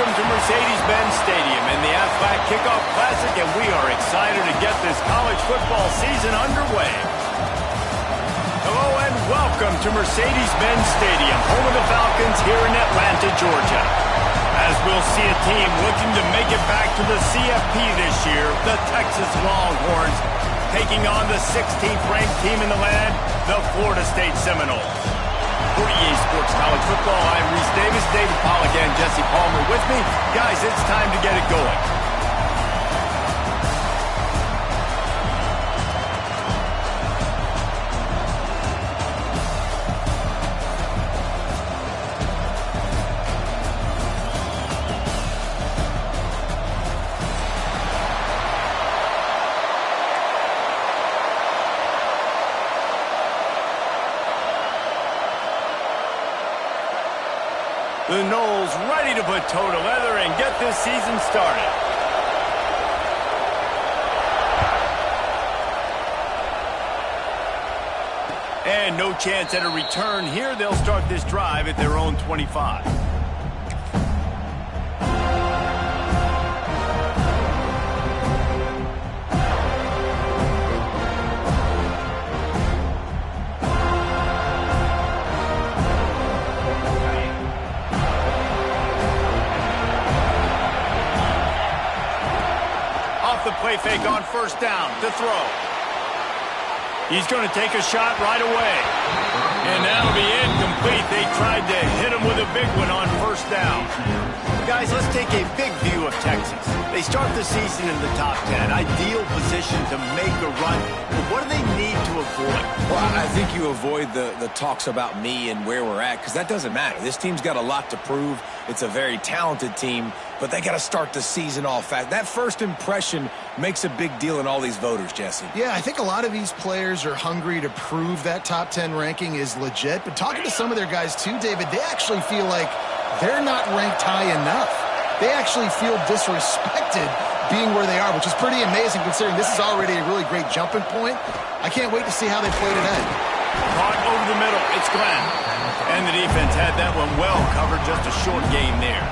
welcome to Mercedes-Benz Stadium in the Aflac Kickoff Classic, and we are excited to get this college football season underway. Hello and welcome to Mercedes-Benz Stadium, home of the Falcons here in Atlanta, Georgia. As we'll see a team looking to make it back to the CFP this year, the Texas Longhorns, taking on the 16th ranked team in the land, the Florida State Seminoles. For EA Sports College Football, I'm Reese Davis, David Pollack, and Jesse Palmer with me. Guys, it's time to get it going. The Noles ready to put toe to leather and get this season started. And no chance at a return here. They'll start this drive at their own 25. The play fake on first down to throw. He's going to take a shot right away. And that'll be incomplete. They tried to hit him with a big one on first down. Guys, let's take a big view of Texas. They start the season in the top 10. Ideal position to make a run. But what do they need to avoid? Well, I think you avoid the talks about me and where we're at, because that doesn't matter. This team's got a lot to prove. It's a very talented team, but they got to start the season off fast. That first impression makes a big deal in all these voters, Jesse. Yeah, I think a lot of these players are hungry to prove that top 10 ranking is legit. But talking to some of their guys too, David, they actually feel like they're not ranked high enough. They actually feel disrespected being where they are, which is pretty amazing considering this is already a really great jumping point. I can't wait to see how they play today. Caught over the middle. It's Glenn. And the defense had that one well covered. Just a short game there.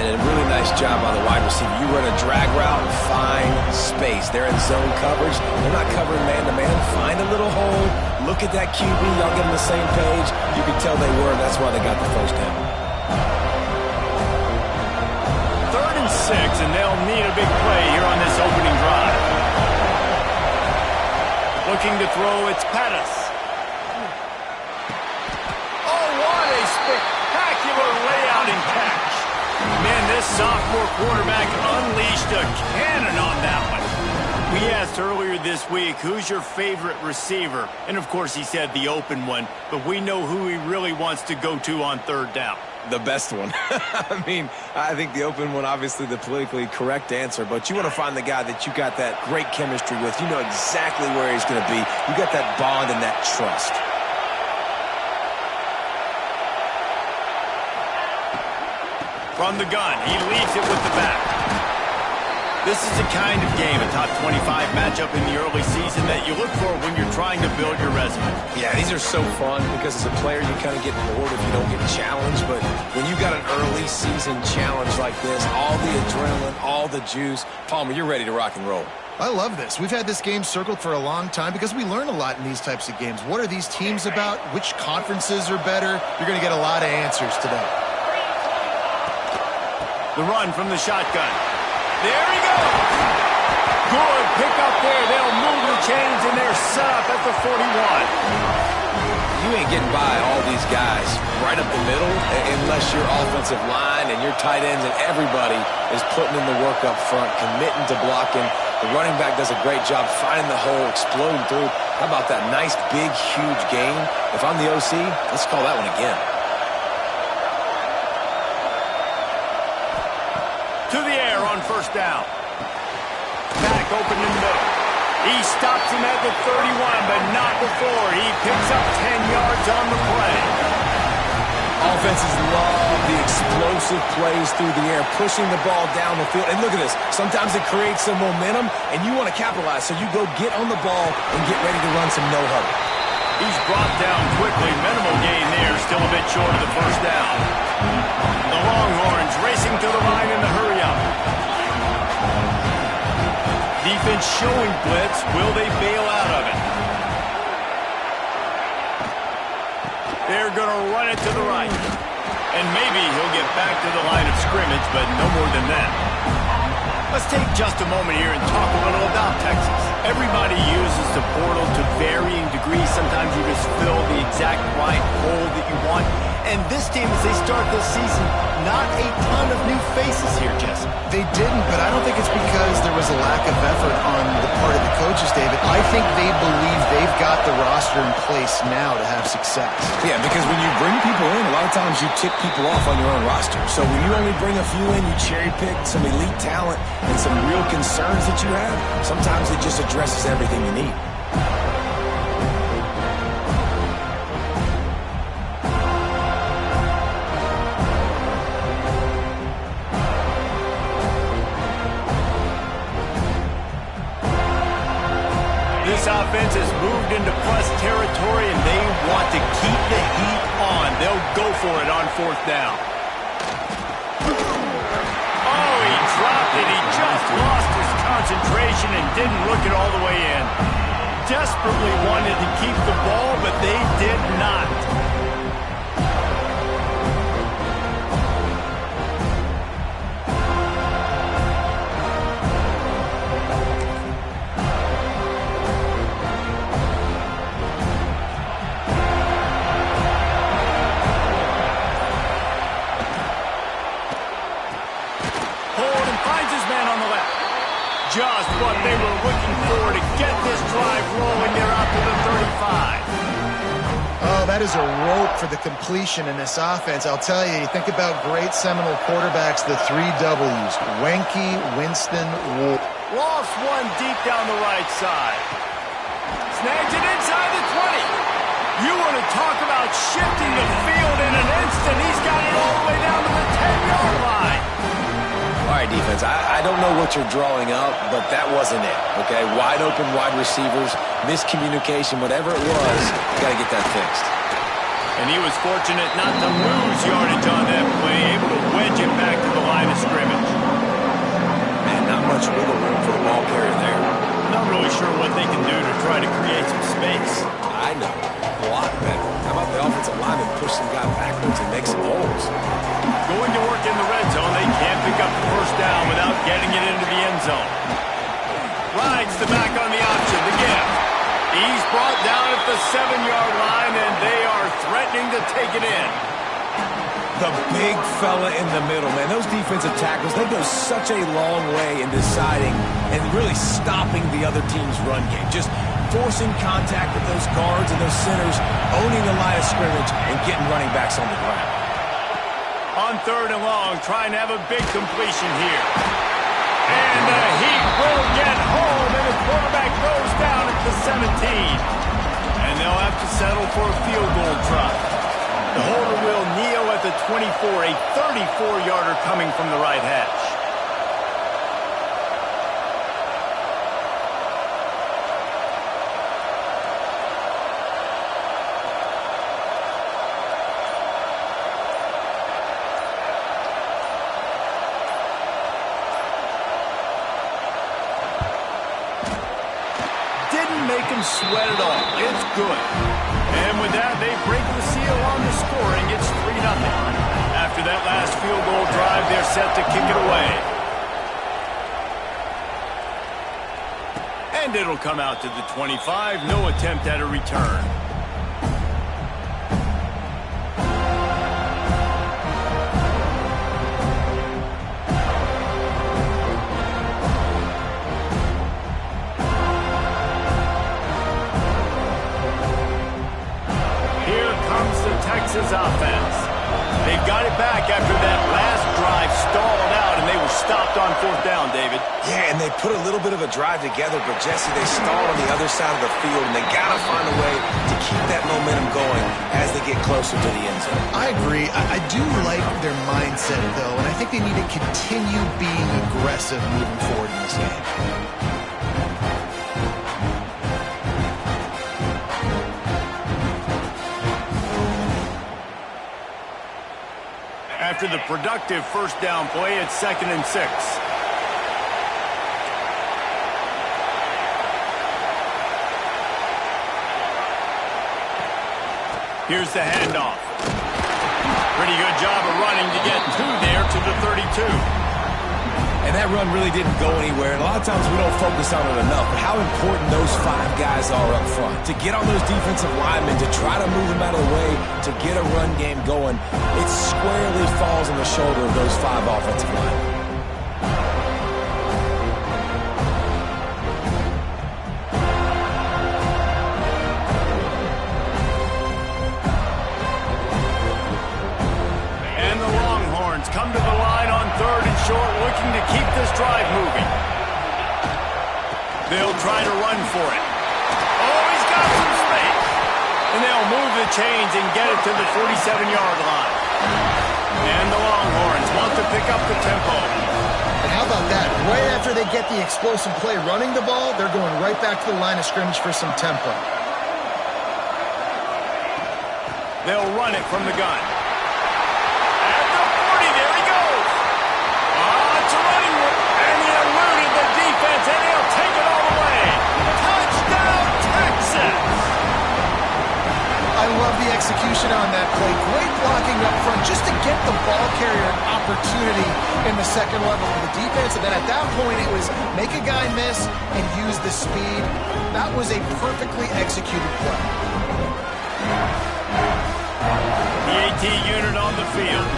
And a really nice job by the wide receiver. You run a drag route, find space. They're in zone coverage. They're not covering man-to-man. Find a little hole. Look at that QB. Y'all get on the same page. You can tell they were, and that's why they got the first down. 3rd and 6, and they'll need a big play here on this opening drive. Looking to throw, it's Pettis. Oh, what a spectacular layout and catch. Man, this sophomore quarterback unleashed a cannon on that one. We asked earlier this week, who's your favorite receiver? And, of course, he said the open one, but we know who he really wants to go to on 3rd down. The best one. I mean, I think the open one, obviously the politically correct answer, but you want to find the guy that you got that great chemistry with. You know exactly where he's going to be. You got that bond and that trust. From the gun, he leads it with the back. This is the kind of game, a top 25 matchup in the early season that you look for when you're trying to build your resume. Yeah, these are so fun because as a player you kind of get bored if you don't get challenged, but when you got an early season challenge like this, all the adrenaline, all the juice, Palmer, you're ready to rock and roll. I love this. We've had this game circled for a long time because we learn a lot in these types of games. What are these teams about? Which conferences are better? You're going to get a lot of answers today. The run from the shotgun. There he goes. Good pick up there. They'll move the chains, and they're set up at the 41. You ain't getting by all these guys right up the middle unless your offensive line and your tight ends and everybody is putting in the work up front, committing to blocking. The running back does a great job finding the hole, exploding through. How about that nice, big, huge gain? If I'm the OC, let's call that one again. To the air on first down. Back open in the middle. He stops him at the 31, but not before. He picks up 10 yards on the play. Offenses love the explosive plays through the air, pushing the ball down the field. And look at this. Sometimes it creates some momentum, and you want to capitalize. So you go get on the ball and get ready to run some no-huddle. He's brought down quickly. Minimal gain there. Still a bit short of the first down. The Longhorns racing to the line in the hurry-up. Defense showing blitz. Will they bail out of it? They're going to run it to the right. And maybe he'll get back to the line of scrimmage, but no more than that. Let's take just a moment here and talk a little about Texas. Everybody uses the portal to varying degrees. Sometimes you just fill the exact right hole that you want. And this team, as they start this season, not a ton of new faces here, Jesse. They didn't, but I don't think it's because there was a lack of effort on the part of the coaches, David. I think they believe they've got the roster in place now to have success. Yeah, because when you bring people in, a lot of times you tick people off on your own roster. So when you only bring a few in, you cherry-pick some elite talent and some real concerns that you have, sometimes it just addresses everything you need. This offense has moved into plus territory, and they want to keep the heat on. They'll go for it on fourth down. Oh, he dropped it. He just lost his concentration and didn't look it all the way in. Desperately wanted to keep the ball, but they did not. Just what they were looking for to get this drive rolling. They're out to the 35. Oh, that is a rope for the completion in this offense. I'll tell you, you think about great Seminole quarterbacks, the 3 W's, Wenke, Winston, Wolf. Lost one deep down the right side. Snags it inside the 20. You want to talk about shifting the field in an instant. He's got it all the way down to the 10-yard line. All right, defense, I don't know what you're drawing up, but that wasn't it, okay? Wide open wide receivers, miscommunication, whatever it was, got to get that fixed. And he was fortunate not to lose yardage on that play, able to wedge it back to the line of scrimmage. Man, not much wiggle room for the ball carrier there. Not really sure what they can do to try to create some space. I know, a lot better. How about the offensive lineman push some guy backwards and make some holes? Going to work in the red zone. They can't pick up the first down without getting it into the end zone. Rides the back on the option, the gift. He's brought down at the 7-yard line, and they are threatening to take it in. The big fella in the middle, man. Those defensive tackles, they go such a long way in deciding and really stopping the other team's run game. Just forcing contact with those guards and those centers, owning the line of scrimmage, and getting running backs on the ground. On 3rd and long, trying to have a big completion here. And the Heat will get home, and the quarterback goes down at the 17. And they'll have to settle for a field goal try. The holder will kneel at the 24, a 34-yarder coming from the right hash. Make him sweat it all. It's good. And with that, they break the seal on the scoring. It's 3-0. After that last field goal drive, they're set to kick it away. And it'll come out to the 25. No attempt at a return. Texas offense. They've got it back after that last drive stalled out, and they were stopped on 4th down, David. Yeah, and they put a little bit of a drive together, but, Jesse, they stalled on the other side of the field, and they got to find a way to keep that momentum going as they get closer to the end zone. I agree. I do like their mindset, though, and I think they need to continue being aggressive moving forward in this game. after the productive first down play at 2nd and 6. Here's the handoff. Pretty good job of running to get 2 there to the 32. And that run really didn't go anywhere. And a lot of times we don't focus on it enough. But how important those 5 guys are up front. To get on those defensive linemen, to try to move them out of the way, to get a run game going, it squarely falls on the shoulder of those 5 offensive linemen. Come to the line on 3rd and short, looking to keep this drive moving. They'll try to run for it. Oh, he's got some space. And they'll move the chains and get it to the 47-yard line. And the Longhorns want to pick up the tempo. And how about that? Right after they get the explosive play running the ball, they're going right back to the line of scrimmage for some tempo. They'll run it from the gun. And he'll take it all the way. Touchdown, Texas! I love the execution on that play. Great blocking up front just to get the ball carrier an opportunity in the second level of the defense. And then at that point, it was make a guy miss and use the speed. That was a perfectly executed play. The AT unit on the field.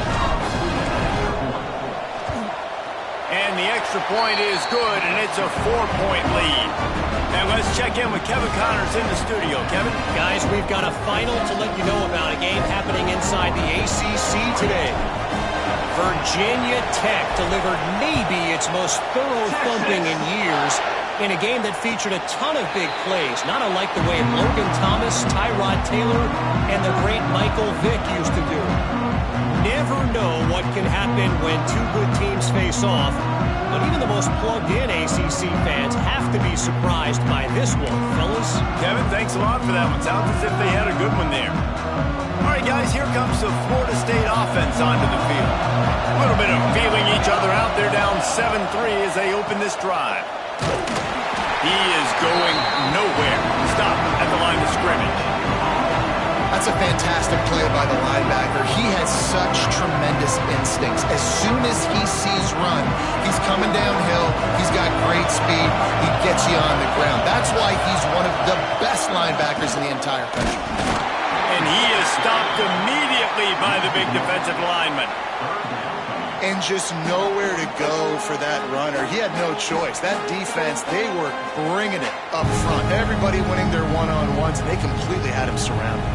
And the extra point is good, and it's a 4-point lead. And let's check in with Kevin Connors in the studio. Kevin? Guys, we've got a final to let you know about, a game happening inside the ACC today. Virginia Tech delivered maybe its most thorough thumping in years in a game that featured a ton of big plays, not unlike the way Logan Thomas, Tyrod Taylor, and the great Michael Vick used to do. Never know what can happen when 2 good teams face off, but even the most plugged-in ACC fans have to be surprised by this one, fellas. Kevin, thanks a lot for that one. Sounds as if they had a good one there. All right, guys, here comes the Florida State offense onto the field. A little bit of feeling each other out. They're down 7-3 as they open this drive. He is going nowhere. Stop at the line of scrimmage. That's a fantastic play by the linebacker. He has such tremendous instincts. As soon as he sees run, he's coming downhill. He's got great speed. He gets you on the ground. That's why he's one of the best linebackers in the entire country. And he is stopped immediately by the big defensive lineman. And just nowhere to go for that runner. He had no choice. That defense, they were bringing it up front. Everybody winning their one-on-ones, and they completely had him surrounded.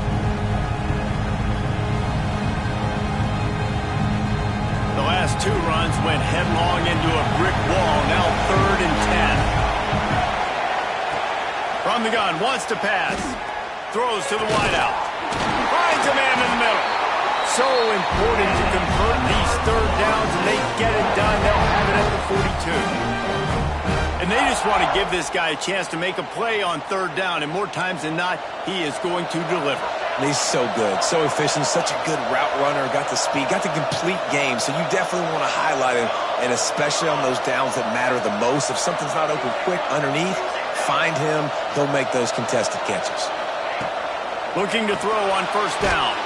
The last 2 runs went headlong into a brick wall. Now 3rd and 10. From the gun, wants to pass. Throws to the wideout. Finds a man in the middle. So important to convert these 3rd downs, and they get it done. They'll have it at the 42. And they just want to give this guy a chance to make a play on 3rd down, and more times than not, he is going to deliver. He's so good, so efficient, such a good route runner, got the speed, got the complete game. So you definitely want to highlight him, and especially on those downs that matter the most. If something's not open quick underneath, find him. He'll make those contested catches. Looking to throw on 1st down.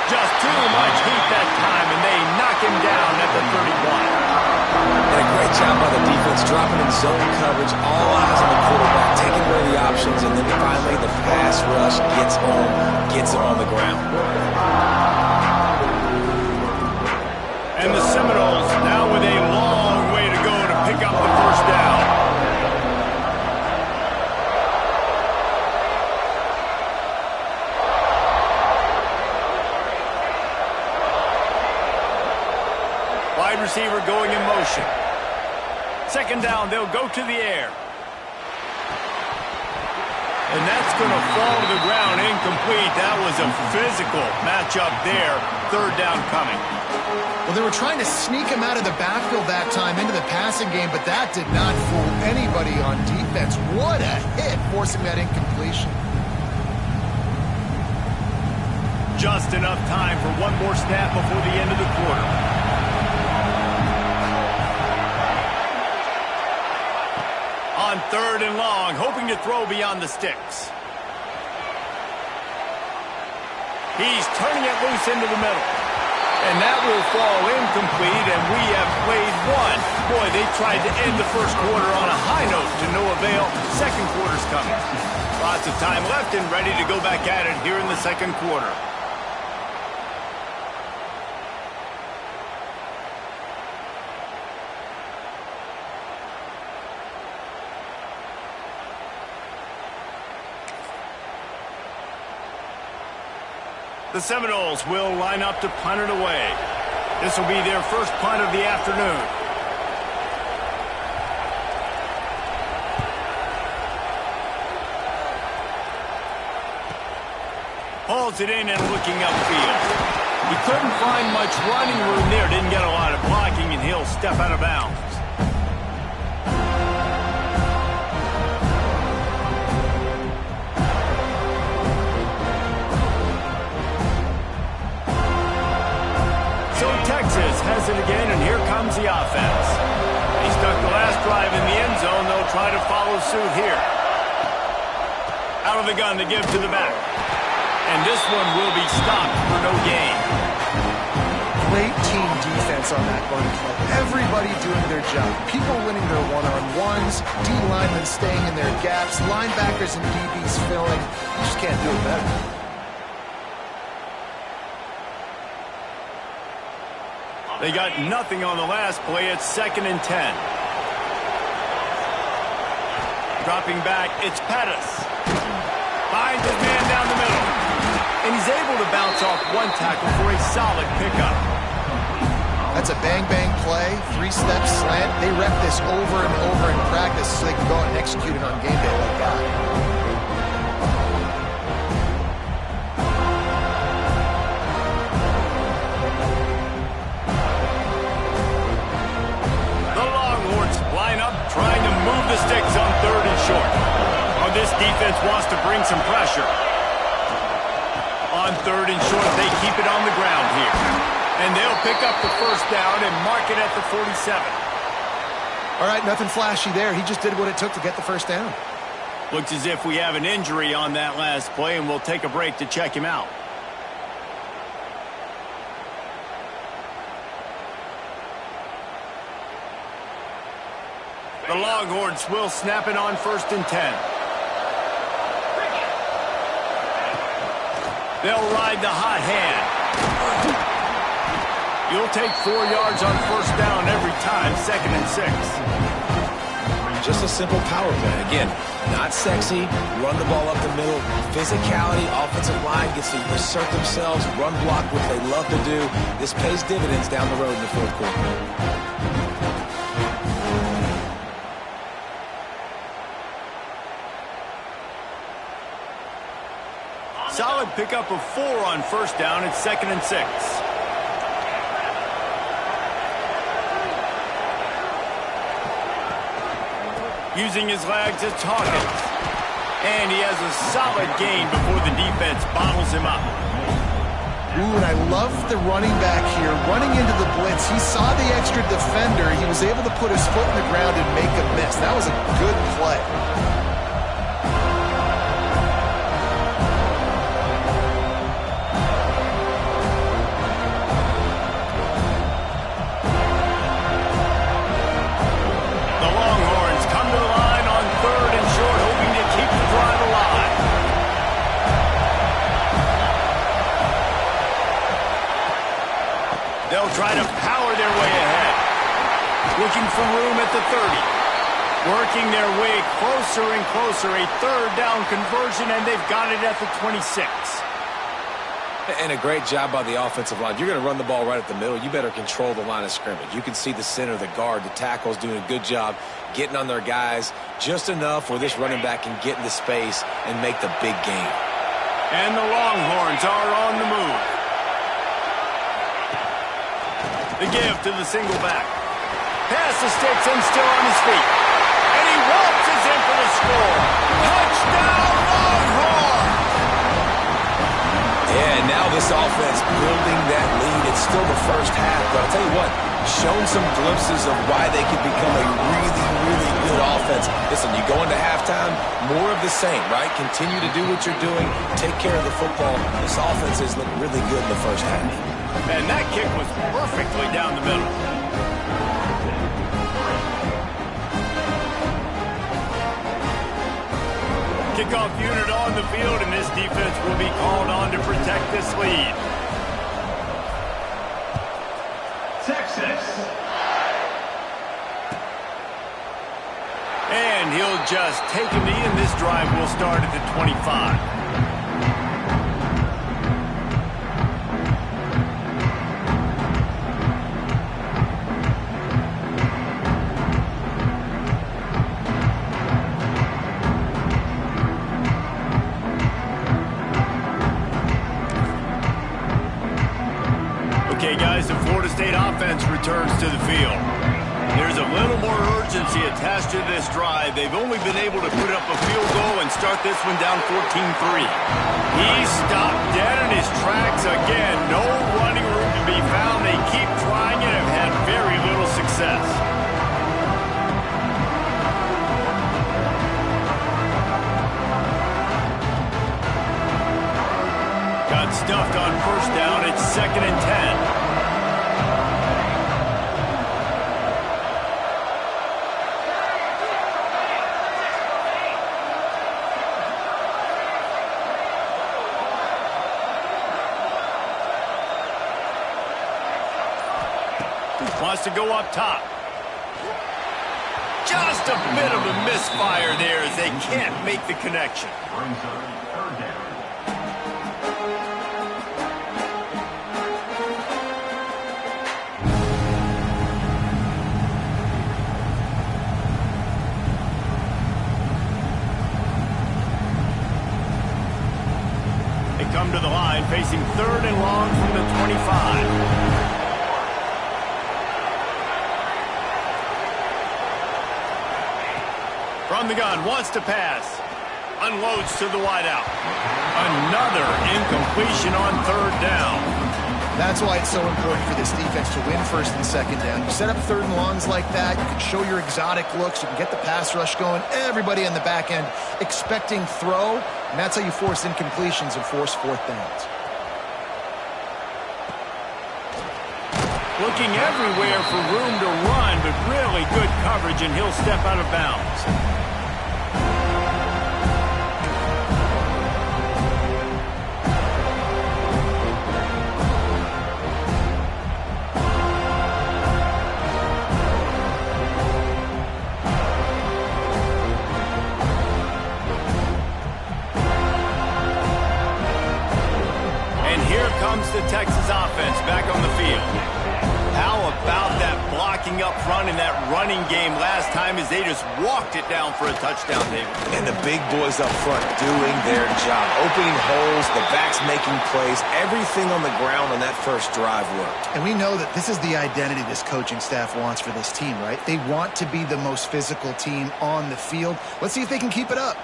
Just too much heat that time, and they knock him down at the 31. And a great job by the defense, dropping in zone coverage, all eyes on the quarterback, taking away the options, and then finally the pass rush gets him on the ground. And the Seminoles now with a long way to go to pick up the 1st down. Wide receiver going in motion. 2nd down, they'll go to the air. And that's going to fall to the ground incomplete. That was a physical matchup there. 3rd down coming. Well, they were trying to sneak him out of the backfield that time into the passing game, but that did not fool anybody on defense. What a hit, forcing that incompletion. Just enough time for one more snap before the end of the quarter. On 3rd and long, hoping to throw beyond the sticks. He's turning it loose into the middle. And that will fall incomplete, and we have played one. Boy, they tried to end the first quarter on a high note to no avail. Second quarter's coming. Lots of time left and ready to go back at it here in the second quarter. The Seminoles will line up to punt it away. This will be their first punt of the afternoon. Hauls it in and looking upfield. He couldn't find much running room there. Didn't get a lot of blocking, and he'll step out of bounds. So Texas has it again, and here comes the offense. He stuck the last drive in the end zone. They'll try to follow suit here. Out of the gun to give to the back. And this one will be stopped for no gain. Great team defense on that run play. Everybody doing their job. People winning their one-on-ones, D-linemen staying in their gaps, linebackers and DBs filling. You just can't do it better. They got nothing on the last play. It's 2nd and 10. Dropping back, it's Pettis. Finds his man down the middle. And he's able to bounce off one tackle for a solid pickup. That's a bang-bang play, 3-step slant. They rep this over and over in practice so they can go out and execute it on game day like that. Trying to move the sticks on 3rd and short. Oh, this defense wants to bring some pressure. On 3rd and short, they keep it on the ground here. And they'll pick up the first down and mark it at the 47. All right, nothing flashy there. He just did what it took to get the first down. Looks as if we have an injury on that last play, and we'll take a break to check him out. The Longhorns will snap it on 1st and 10. They'll ride the hot hand. You'll take 4 yards on 1st down every time, 2nd and 6. Just a simple power play. Again, not sexy, run the ball up the middle, physicality, offensive line gets to assert themselves, run block, what they love to do. This pays dividends down the road in the 4th quarter. Solid pickup of 4 on 1st down. It's 2nd and 6. Using his legs, it's Hawkins. And he has a solid gain before the defense bottles him up. Ooh, and I love the running back here. Running into the blitz, he saw the extra defender. He was able to put his foot in the ground and make a miss. That was a good play. Try to power their way ahead. Looking for room at the 30. Working their way closer and closer. A 3rd down conversion, and they've got it at the 26. And a great job by the offensive line. If you're going to run the ball right at the middle, you better control the line of scrimmage. You can see the center, the guard, the tackles doing a good job getting on their guys just enough where this running back can get into space and make the big gain. And the Longhorns are on the move. The give to the single back. Pass the sticks and still on his feet. And he waltzes in for the score. Touchdown, Longhorns! Yeah, now this offense building that lead. It's still the first half, but I'll tell you what, shown some glimpses of why they could become a really, really good offense. Listen, you go into halftime, more of the same, right? Continue to do what you're doing, take care of the football. This offense has looked really good in the first half. And that kick was perfectly down the middle. Kickoff unit on the field, and this defense will be called on to protect this lead. Texas. And he'll just take a knee, and this drive will start at the 25. Okay, guys, the Florida State offense returns to the field. There's a little more urgency attached to this drive. They've only been able to put up a field goal and start this one down 14-3. He stopped dead in his tracks again. No running room to be found. They keep trying and have had very little success. Got stuffed on first down. It's 2nd and 10. Wants to go up top. Just a bit of a misfire there as they can't make the connection. They come to the line facing 3rd and long from the 25. From the gun, wants to pass. Unloads to the wideout. Another incompletion on 3rd down. That's why it's so important for this defense to win 1st and 2nd down. You set up 3rd and longs like that, you can show your exotic looks, you can get the pass rush going, everybody on the back end expecting throw, and that's how you force incompletions and force 4th downs. Looking everywhere for room to run, but really good coverage, and he'll step out of bounds. The Texas offense back on the field. How about that blocking up front in that running game last time as they just walked it down for a touchdown, David? And the big boys up front doing their job. Opening holes, the backs making plays, everything on the ground on that first drive worked. And we know that this is the identity this coaching staff wants for this team, right? They want to be the most physical team on the field. Let's see if they can keep it up.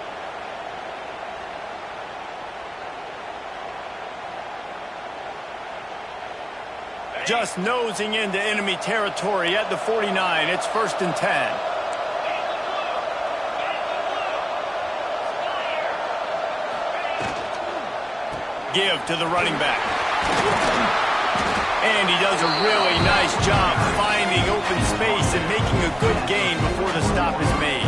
Just nosing into enemy territory at the 49. It's 1st and 10. Give to the running back. And he does a really nice job finding open space and making a good gain before the stop is made.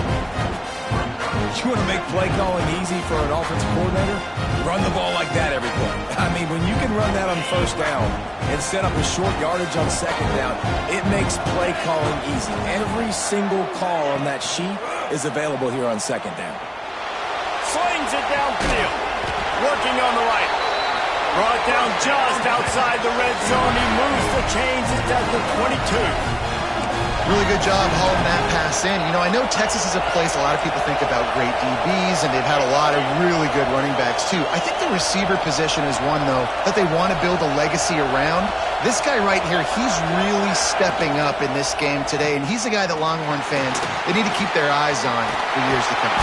You want to make play calling easy for an offensive coordinator? Run the ball like that every play. I mean, when you can run that on 1st down and set up a short yardage on 2nd down, it makes play calling easy. Every single call on that sheet is available here on 2nd down. Slings it downfield. Working on the right. Brought down just outside the red zone. He moves the chains. It's at the 22. Really good job hauling that pass in. You know, I know Texas is a place a lot of people think about great DBs, and they've had a lot of really good running backs too. I think the receiver position is one, though, that they want to build a legacy around. This guy right here, he's really stepping up in this game today, and he's a guy that Longhorn fans, they need to keep their eyes on for years to come.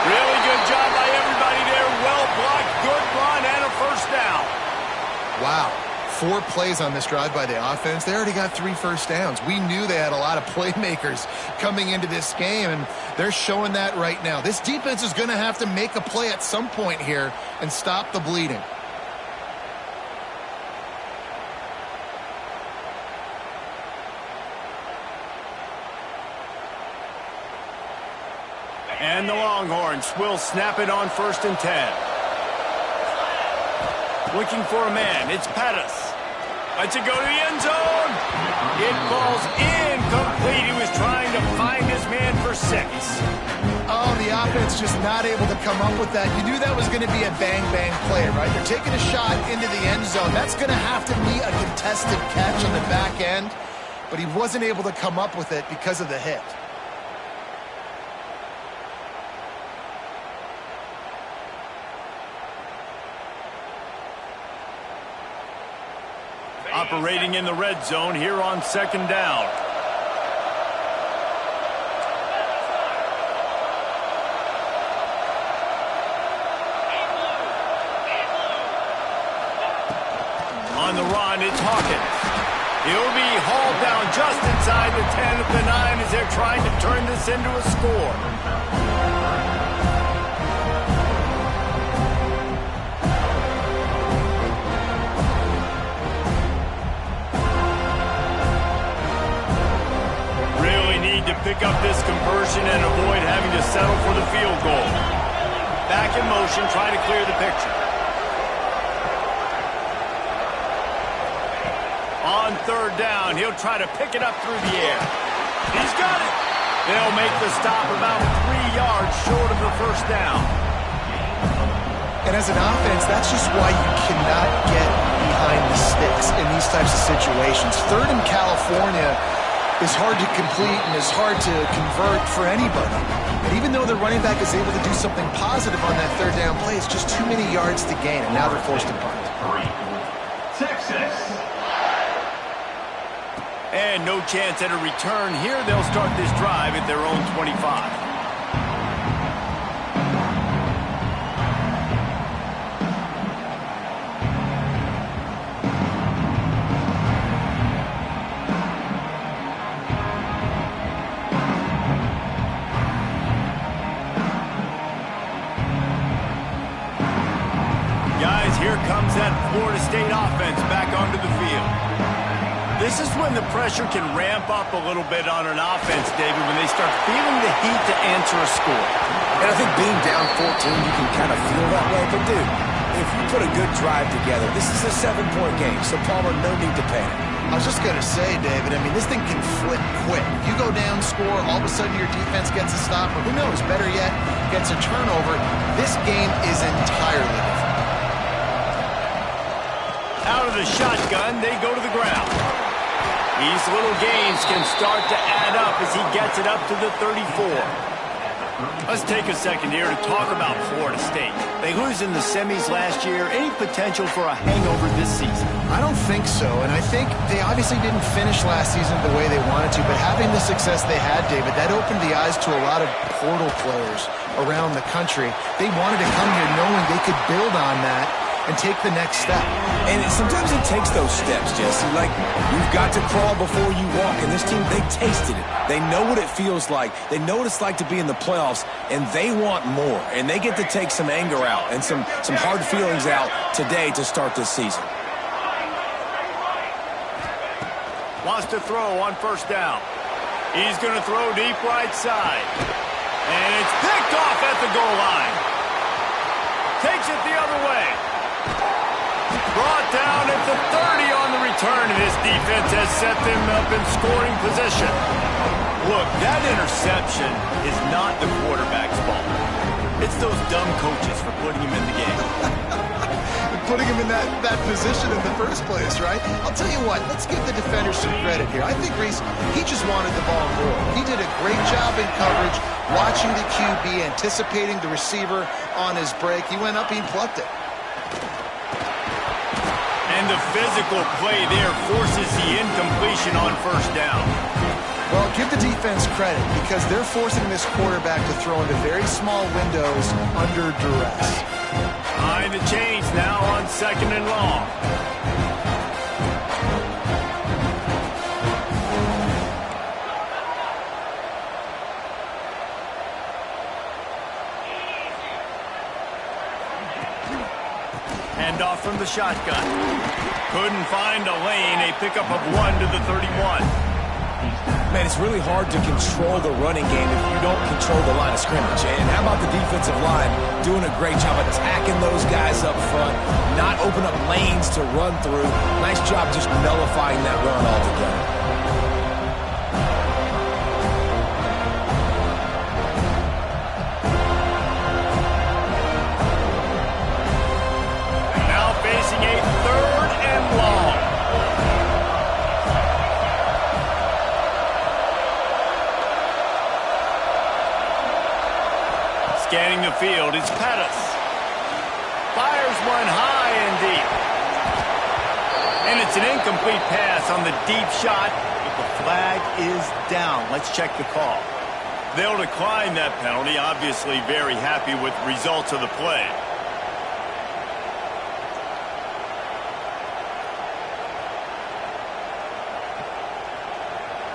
Really good job by everybody there. Well blocked, good run, and a 1st down. 4 plays on this drive by the offense. They already got 3 first downs. We knew they had a lot of playmakers coming into this game, and they're showing that right now. This defense is going to have to make a play at some point here and stop the bleeding. And the Longhorns will snap it on 1st and 10. Looking for a man. It's Pettis. Lets it go to the end zone. It falls incomplete. He was trying to find his man for 6. Oh, the offense just not able to come up with that. You knew that was going to be a bang-bang play, right? They're taking a shot into the end zone. That's going to have to be a contested catch on the back end, but he wasn't able to come up with it because of the hit. Operating in the red zone here on 2nd down. On the run, it's Hawkins. He'll be hauled down just inside the 10 of the 9 as they're trying to turn this into a score. To pick up this conversion and avoid having to settle for the field goal. Back in motion, trying to clear the picture. On 3rd down, he'll try to pick it up through the air. He's got it. They'll make the stop about 3 yards short of the 1st down. And as an offense, that's just why you cannot get behind the sticks in these types of situations. 3rd in California is hard to complete and is hard to convert for anybody. And even though the running back is able to do something positive on that 3rd down play, it's just too many yards to gain, and now they're forced to punt. Texas. And no chance at a return here. They'll start this drive at their own 25. Here comes that Florida State offense back onto the field. This is when the pressure can ramp up a little bit on an offense, David, when they start feeling the heat to answer a score. And I think being down 14, you can kind of feel that way. But, dude, if you put a good drive together, this is a 7-point game, so Palmer, no need to panic. I was just going to say, David, I mean, this thing can flip quick. You go down, score, all of a sudden your defense gets a stop, or who knows, better yet, gets a turnover. This game is entirely different. Out of the shotgun, they go to the ground. These little gains can start to add up as he gets it up to the 34. Let's take a second here to talk about Florida State. They lose in the semis last year. Any potential for a hangover this season? I don't think so, and I think they obviously didn't finish last season the way they wanted to, but having the success they had, David, that opened the eyes to a lot of portal players around the country. They wanted to come here knowing they could build on that and take the next step. And sometimes it takes those steps, Jesse. Like, you've got to crawl before you walk. And this team, they tasted it. They know what it feels like. They know what it's like to be in the playoffs, and they want more. And they get to take some anger out and some hard feelings out today to start this season. Wants to throw on 1st down. He's going to throw deep right side. And it's picked off at the goal line. Takes it the other way. Brought down at the 30 on the return, and his defense has set them up in scoring position. Look, that interception is not the quarterback's fault. It's those dumb coaches for putting him in the game. Putting him in that position in the first place, right? I'll tell you what, let's give the defender some credit here. I think Reese, he just wanted the ball more. He did a great job in coverage, watching the QB, anticipating the receiver on his break. He went up, he plucked it. And the physical play there forces the incompletion on 1st down. Well, give the defense credit because they're forcing this quarterback to throw into very small windows under duress. Behind the chains now on 2nd and long. Hand off from the shotgun. Couldn't find a lane. A pickup of 1 to the 31. Man, it's really hard to control the running game if you don't control the line of scrimmage. And how about the defensive line doing a great job attacking those guys up front, not open up lanes to run through. Nice job just nullifying that run altogether. Now facing a 3rd and long. Scanning the field, it's Pettis. Fires one high and deep. And it's an incomplete pass on the deep shot, but the flag is down. Let's check the call. They'll decline that penalty, obviously very happy with the results of the play.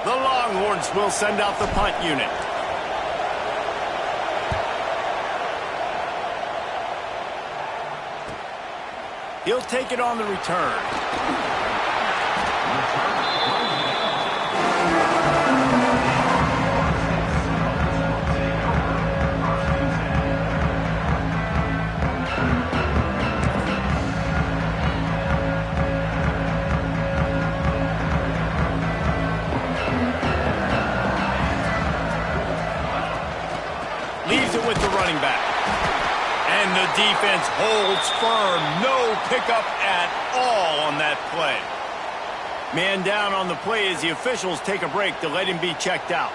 The Longhorns will send out the punt unit. He'll take it on the return. Leaves it with the running back. And the defense holds firm. No pickup at all on that play. Man down on the play as the officials take a break to let him be checked out.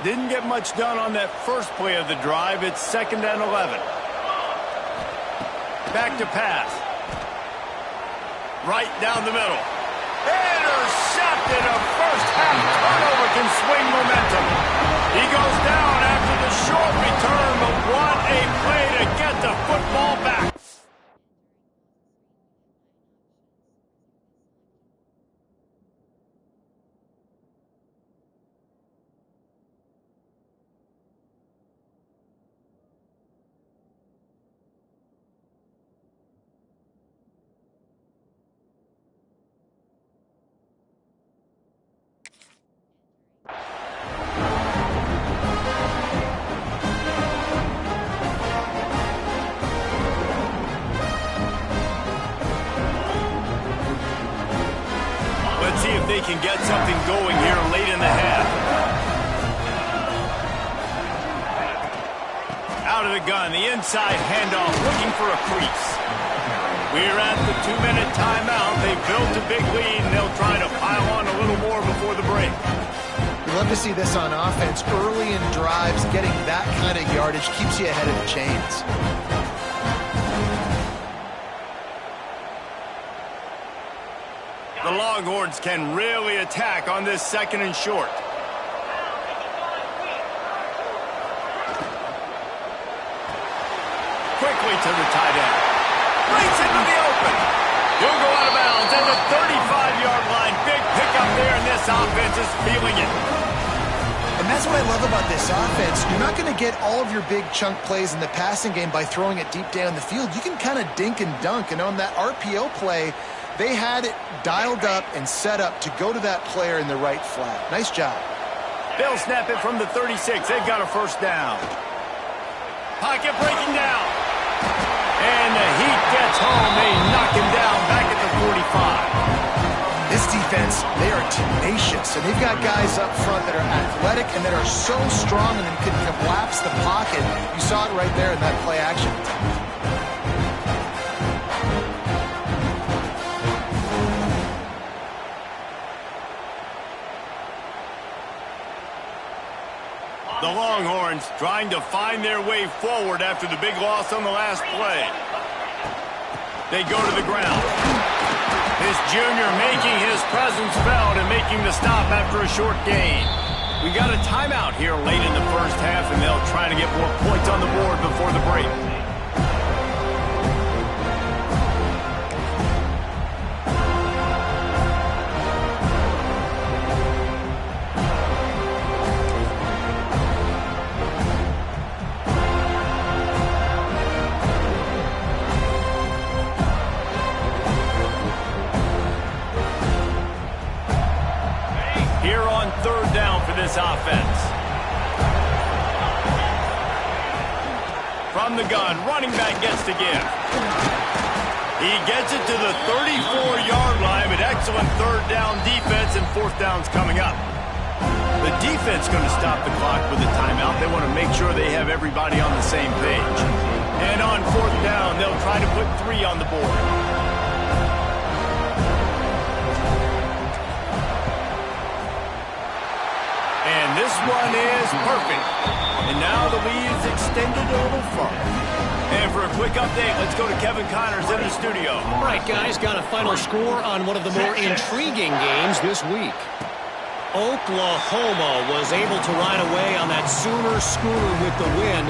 Didn't get much done on that first play of the drive. It's 2nd and 11. Back to pass. Right down the middle. Intercepted. A first half turnover can swing momentum. He goes down after the short return, but what a play to get the football back. See if they can get something going here late in the half. Out of the gun, the inside handoff, looking for a crease. We're at the 2-minute timeout. They built a big lead, and they'll try to pile on a little more before the break. We love to see this on offense. Early in drives, getting that kind of yardage keeps you ahead of the chains. The Longhorns can really attack on this 2nd and short. Quickly to the tight end. Race into the open. He'll go out of bounds at the 35-yard line. Big pickup there, and this offense is feeling it. And that's what I love about this offense. You're not going to get all of your big chunk plays in the passing game by throwing it deep down the field. You can kind of dink and dunk, and on that RPO play, they had it dialed up and set up to go to that player in the right flat. Nice job. They'll snap it from the 36. They've got a first down. Pocket breaking down. And the Heat gets home. They knock him down back at the 45. This defense, they are tenacious, and they've got guys up front that are athletic and that are so strong and can collapse the pocket. You saw it right there in that play action. The Longhorns trying to find their way forward after the big loss on the last play. They go to the ground. This junior making his presence felt and making the stop after a short gain. We got a timeout here late in the first half, and they'll try to get more points on the board before the break. From the gun, running back gets to give. He gets it to the 34-yard line, but excellent third down defense, and fourth down's coming up. The defense going to stop the clock with a timeout. They want to make sure they have everybody on the same page. And on fourth down, they'll try to put 3 on the board. And this one is perfect. And now the lead is extended a little further. And for a quick update, let's go to Kevin Connors in the studio. All right, guys, got a final score on one of the more intriguing games this week. Oklahoma was able to ride away on that Sooner schooner with the win,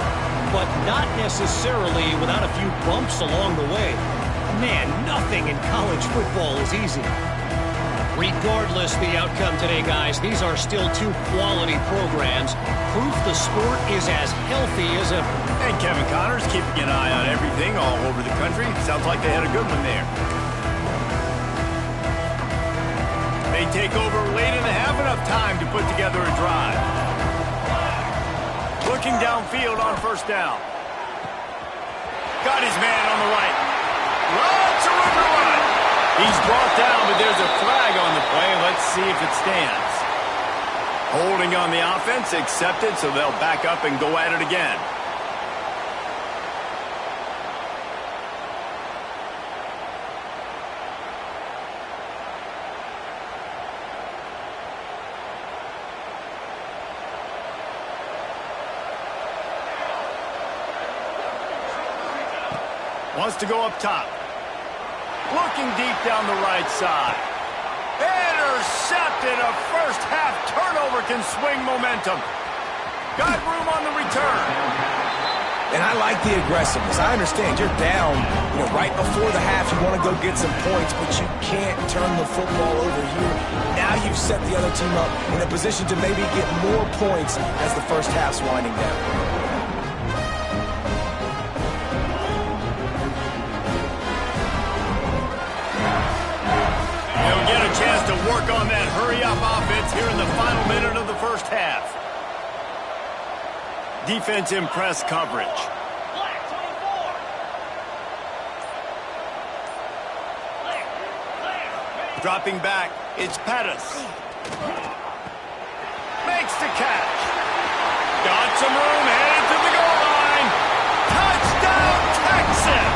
but not necessarily without a few bumps along the way. Man, nothing in college football is easy. Regardless the outcome today, guys, these are still 2 quality programs. Proof the sport is as healthy as ever. And Kevin Connors keeping an eye on everything all over the country. Sounds like they had a good one there. They take over late in the half, enough time to put together a drive. Looking downfield on first down. Got his man on the right. Lots of room to run. He's brought down, but there's a flag on the play. Let's see if it stands. Holding on the offense, accepted, so they'll back up and go at it again. Wants to go up top. Looking deep down the right side. Intercepted. A first-half turnover can swing momentum. Got room on the return. And I like the aggressiveness. I understand you're down, right before the half. You want to go get some points, but you can't turn the football over here. Now you've set the other team up in a position to maybe get more points as the first half's winding down. Chance to work on that hurry-up offense here in the final minute of the first half. Defense in press coverage. Dropping back, it's Pettis. Makes the catch. Got some room, headed to the goal line. Touchdown, Texas!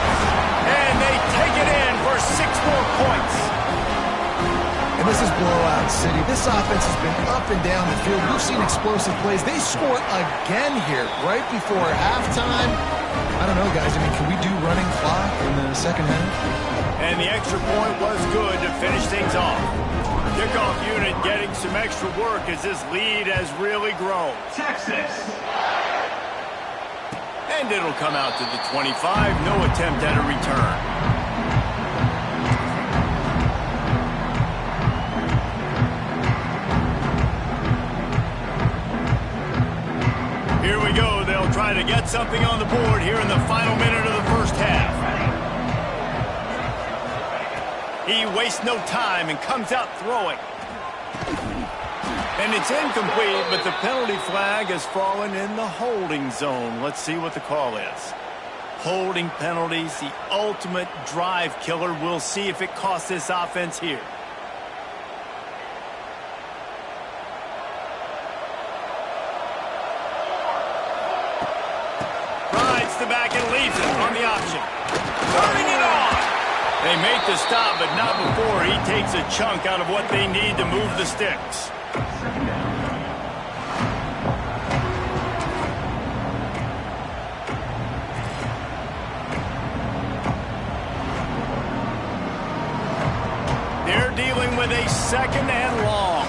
And they take it in for 6 more points. And this is blowout city. This offense has been up and down the field. We've seen explosive plays. They score again here right before halftime. I don't know, guys. I mean, can we do running clock in the second half? And the extra point was good to finish things off. Kickoff unit getting some extra work as this lead has really grown. Texas. And it'll come out to the 25. No attempt at a return. Here we go. They'll try to get something on the board here in the final minute of the first half. He wastes no time and comes out throwing. And it's incomplete, but the penalty flag has fallen in the holding zone. Let's see what the call is. Holding penalties, the ultimate drive killer. We'll see if it costs this offense here. The back and leaves it on the option. Turning it on. They make the stop, but not before he takes a chunk out of what they need to move the sticks. They're dealing with a second and long.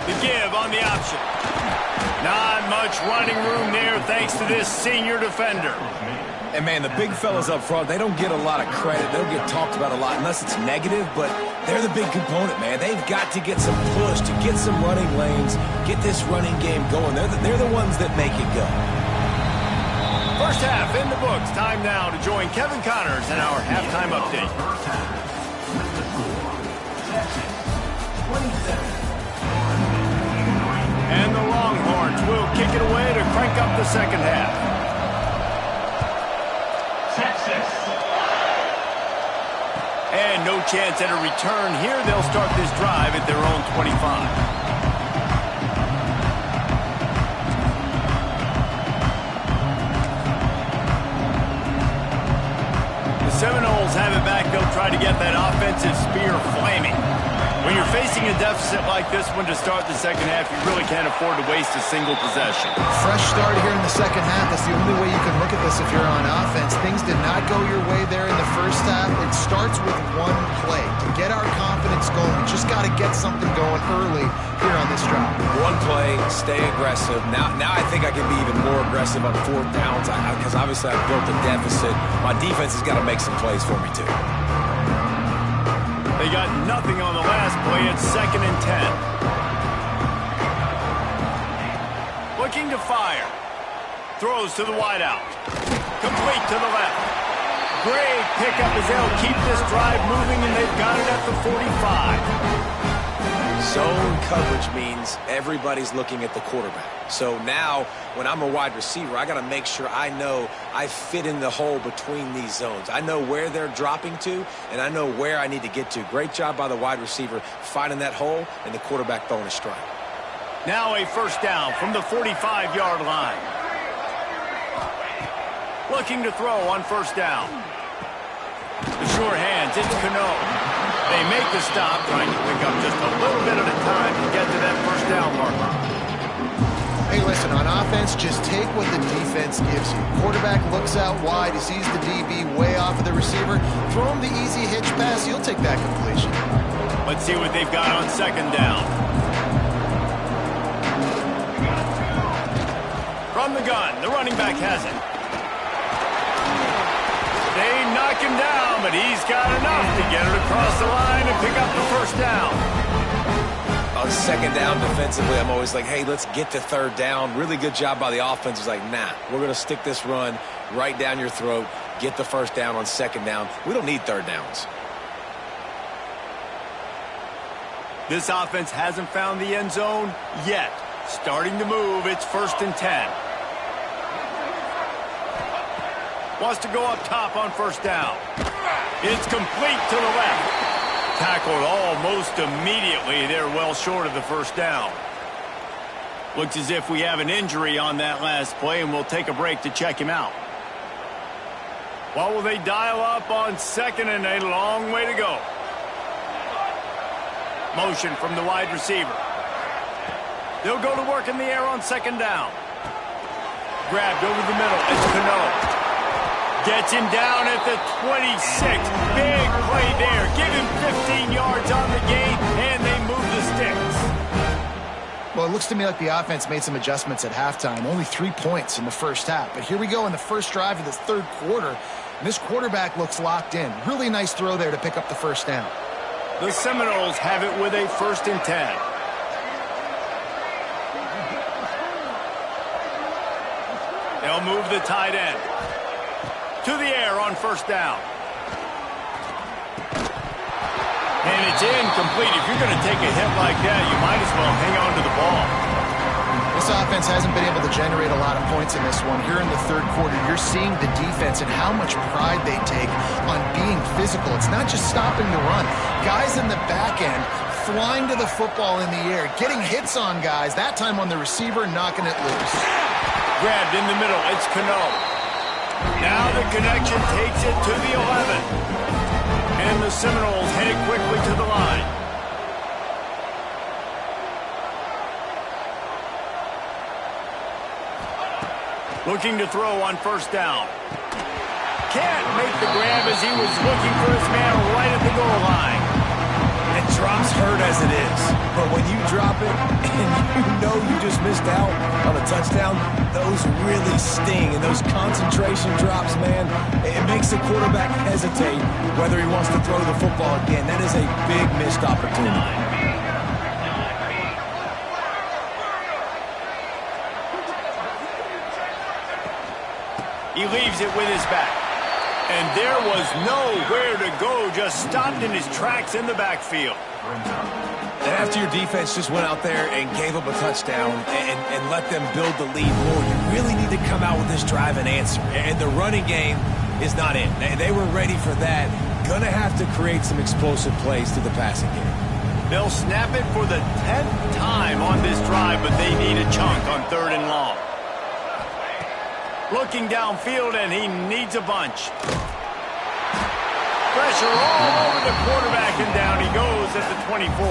The give on the option. Not much running room there thanks to this senior defender. And, man, the big fellas up front, they don't get a lot of credit. They don't get talked about a lot unless it's negative, but they're the big component, man. They've got to get some push, to get some running lanes, get this running game going. They're the ones that make it go. First half in the books. Time now to join Kevin Connors in our halftime update. First half. The score. Texas 27. And the long kick it away to crank up the second half. Texas. And no chance at a return here. They'll start this drive at their own 25. Seminoles have it back. They'll try to get that offensive spear flaming. When you're facing a deficit like this one to start the second half, you really can't afford to waste a single possession. Fresh start here in the second half. That's the only way you can look at this if you're on offense. Things did not go your way there in the first half. It starts with one play. To get our confidence going, we just got to get something going early here on this drive. One play, stay aggressive. Now I think I can be even more aggressive on fourth downs because obviously I've built a deficit. My defense has got to make some plays for me too. They got nothing on the last play. It's 2nd and 10. Looking to fire. Throws to the wideout. Complete to the left. Great pickup as they'll keep this drive moving, and they've got it at the 45. Zone coverage means everybody's looking at the quarterback. So now, when I'm a wide receiver, I got to make sure I know I fit in the hole between these zones. I know where they're dropping to, and I know where I need to get to. Great job by the wide receiver finding that hole, and the quarterback throwing a strike. Now a first down from the 45-yard line. Looking to throw on first down. The sure hands, it's Cano. They make the stop, trying to pick up just a little bit at a time to get to that first down marker. Hey, listen, on offense, just take what the defense gives you. Quarterback looks out wide. He sees the DB way off of the receiver. Throw him the easy hitch pass. You'll take that completion. Let's see what they've got on second down. From the gun, the running back has it. They knock him down, but he's got enough to get it across the line and pick up the first down. On second down defensively, I'm always like, hey, let's get to third down. Really good job by the offense. It's like, nah, we're going to stick this run right down your throat, get the first down on second down. We don't need third downs. This offense hasn't found the end zone yet. Starting to move, it's 1st and 10. Wants to go up top on first down. It's complete to the left. Tackled almost immediately. They're well short of the first down. Looks as if we have an injury on that last play, and we'll take a break to check him out. What will they dial up on 2nd and a long way to go? Motion from the wide receiver. They'll go to work in the air on 2nd down. Grabbed over the middle. It's Cano. Gets him down at the 26. Big play there. Give him 15 yards on the gain, and they move the sticks. Well, it looks to me like the offense made some adjustments at halftime. Only 3 points in the first half. But here we go in the first drive of this third quarter. And this quarterback looks locked in. Really nice throw there to pick up the first down. The Seminoles have it with a 1st and 10. They'll move the tight end. To the air on first down. And it's incomplete. If you're going to take a hit like that, you might as well hang on to the ball. This offense hasn't been able to generate a lot of points in this one. Here in the third quarter, you're seeing the defense and how much pride they take on being physical. It's not just stopping the run. Guys in the back end flying to the football in the air, getting hits on guys, that time on the receiver, knocking it loose. Grabbed in the middle. It's Cano. Now the connection takes it to the 11. And the Seminoles head quickly to the line. Looking to throw on first down. Can't make the grab as he was looking for his man right at the goal line. And drops hurt as it is. But when you drop it and you know you just missed out on a touchdown, those really sting. And those concentration drops, man, it makes the quarterback hesitate whether he wants to throw the football again. That is a big missed opportunity. He leaves it with his back. And there was nowhere to go, just stopped in his tracks in the backfield. And after your defense just went out there and gave up a touchdown and let them build the lead more, you really need to come out with this drive and answer. And the running game is not in. They were ready for that. Going to have to create some explosive plays through the passing game. They'll snap it for the 10th time on this drive, but they need a chunk on 3rd and long. Looking downfield, and he needs a bunch. Pressure all over the quarterback, and down he goes at the 24.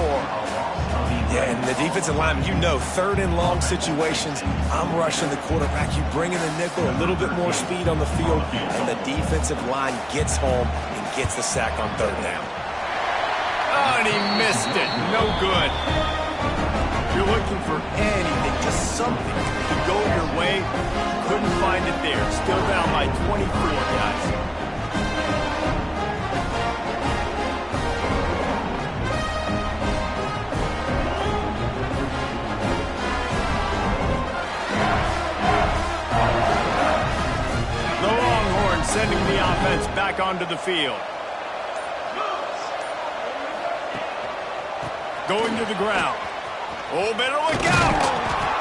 Yeah, and the defensive lineman, 3rd and long situations, I'm rushing the quarterback. You bring in the nickel, a little bit more speed on the field, and the defensive line gets home and gets the sack on 3rd down. Oh, and he missed it. No good. You're looking for anything, just something to go your way. Couldn't find it there. Still down by 24, guys. Sending the offense back onto the field. Going to the ground. Oh, better look out!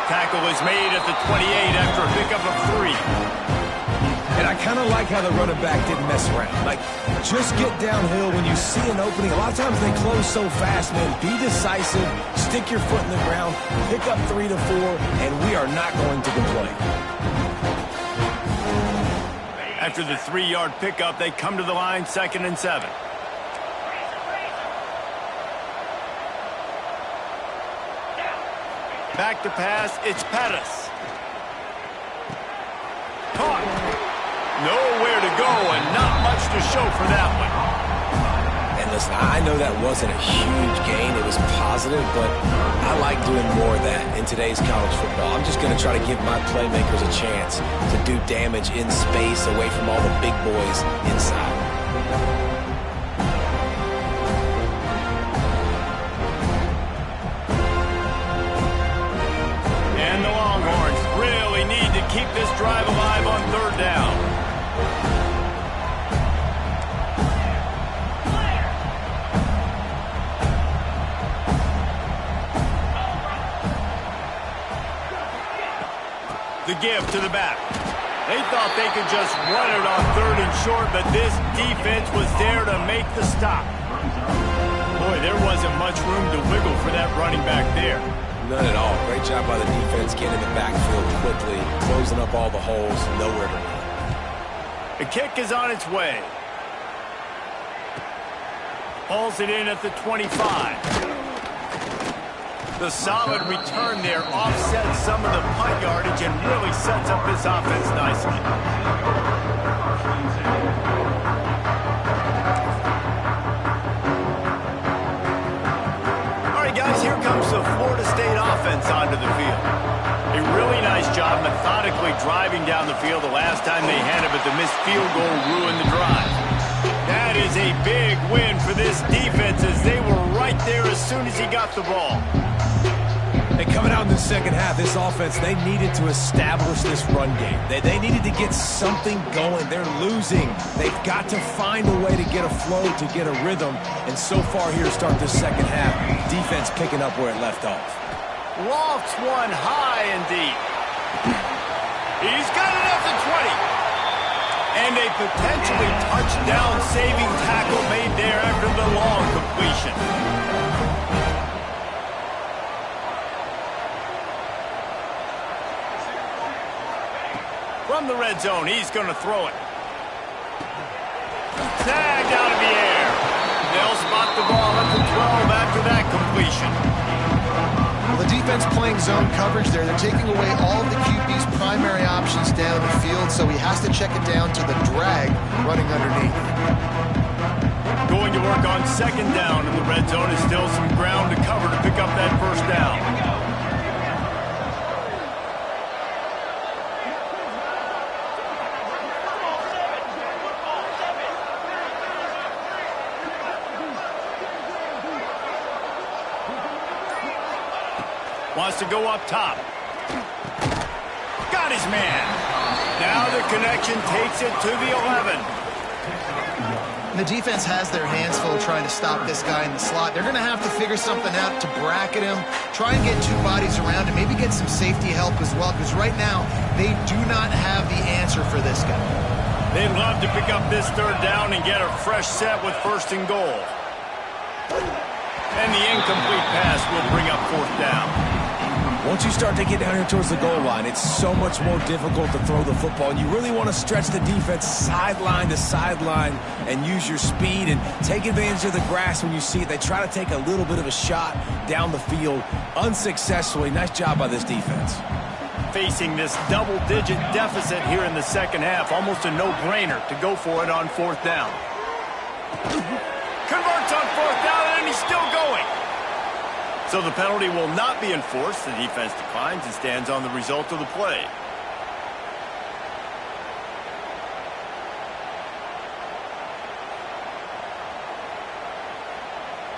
Tackle is made at the 28 after a pickup of 3. And I kind of like how the running back didn't mess around. Like, just get downhill when you see an opening. A lot of times they close so fast, man. Be decisive, stick your foot in the ground, pick up 3 to 4, and we are not going to complain. After the 3-yard pickup, they come to the line, 2nd and 7. Back to pass, it's Pettis. Caught. Nowhere to go and not much to show for that one. And listen, I know that wasn't a huge gain. It was positive, but I like doing more of that in today's college football. I'm just going to try to give my playmakers a chance to do damage in space away from all the big boys inside. And the Longhorns really need to keep this drive alive on 3rd down. The give to the back. They thought they could just run it on 3rd and short, but this defense was there to make the stop. Boy, there wasn't much room to wiggle for that running back there. None at all. Great job by the defense getting in the backfield quickly, closing up all the holes, nowhere to run. The kick is on its way. Hauls it in at the 25. The solid return there offsets some of the punt yardage and really sets up this offense nicely. All right, guys, here comes the Florida State offense onto the field. A really nice job methodically driving down the field the last time they had it, but the missed field goal ruined the drive. That is a big win for this defense as they were right there as soon as he got the ball. And coming out in the second half, this offense, they needed to establish this run game. They needed to get something going. They're losing. They've got to find a way to get a flow, to get a rhythm. And so far here to start this second half, defense picking up where it left off. Lofts one high and deep. He's got it at the 20. And a potentially touchdown-saving tackle made there after the long completion. From the red zone, he's going to throw it. Tagged out of the air. They'll spot the ball at the 12 after that completion. Well, the defense playing zone coverage there. They're taking away all of the QB's primary options down the field, so he has to check it down to the drag running underneath. Going to work on 2nd down, and the red zone is still some ground to cover to pick up that 1st down. Wants to go up top. Got his man. Now the connection takes it to the 11. And the defense has their hands full trying to stop this guy in the slot. They're going to have to figure something out to bracket him, try and get two bodies around him, maybe get some safety help as well, because right now they do not have the answer for this guy. They'd love to pick up this third down and get a fresh set with first and goal. And the incomplete pass will bring up fourth down. Once you start to get down here towards the goal line, it's so much more difficult to throw the football, and you really want to stretch the defense sideline to sideline and use your speed and take advantage of the grass when you see it. They try to take a little bit of a shot down the field unsuccessfully. Nice job by this defense. Facing this double-digit deficit here in the second half, almost a no-brainer to go for it on fourth down. Converts on fourth down, and he's still going. So the penalty will not be enforced. The defense declines and stands on the result of the play.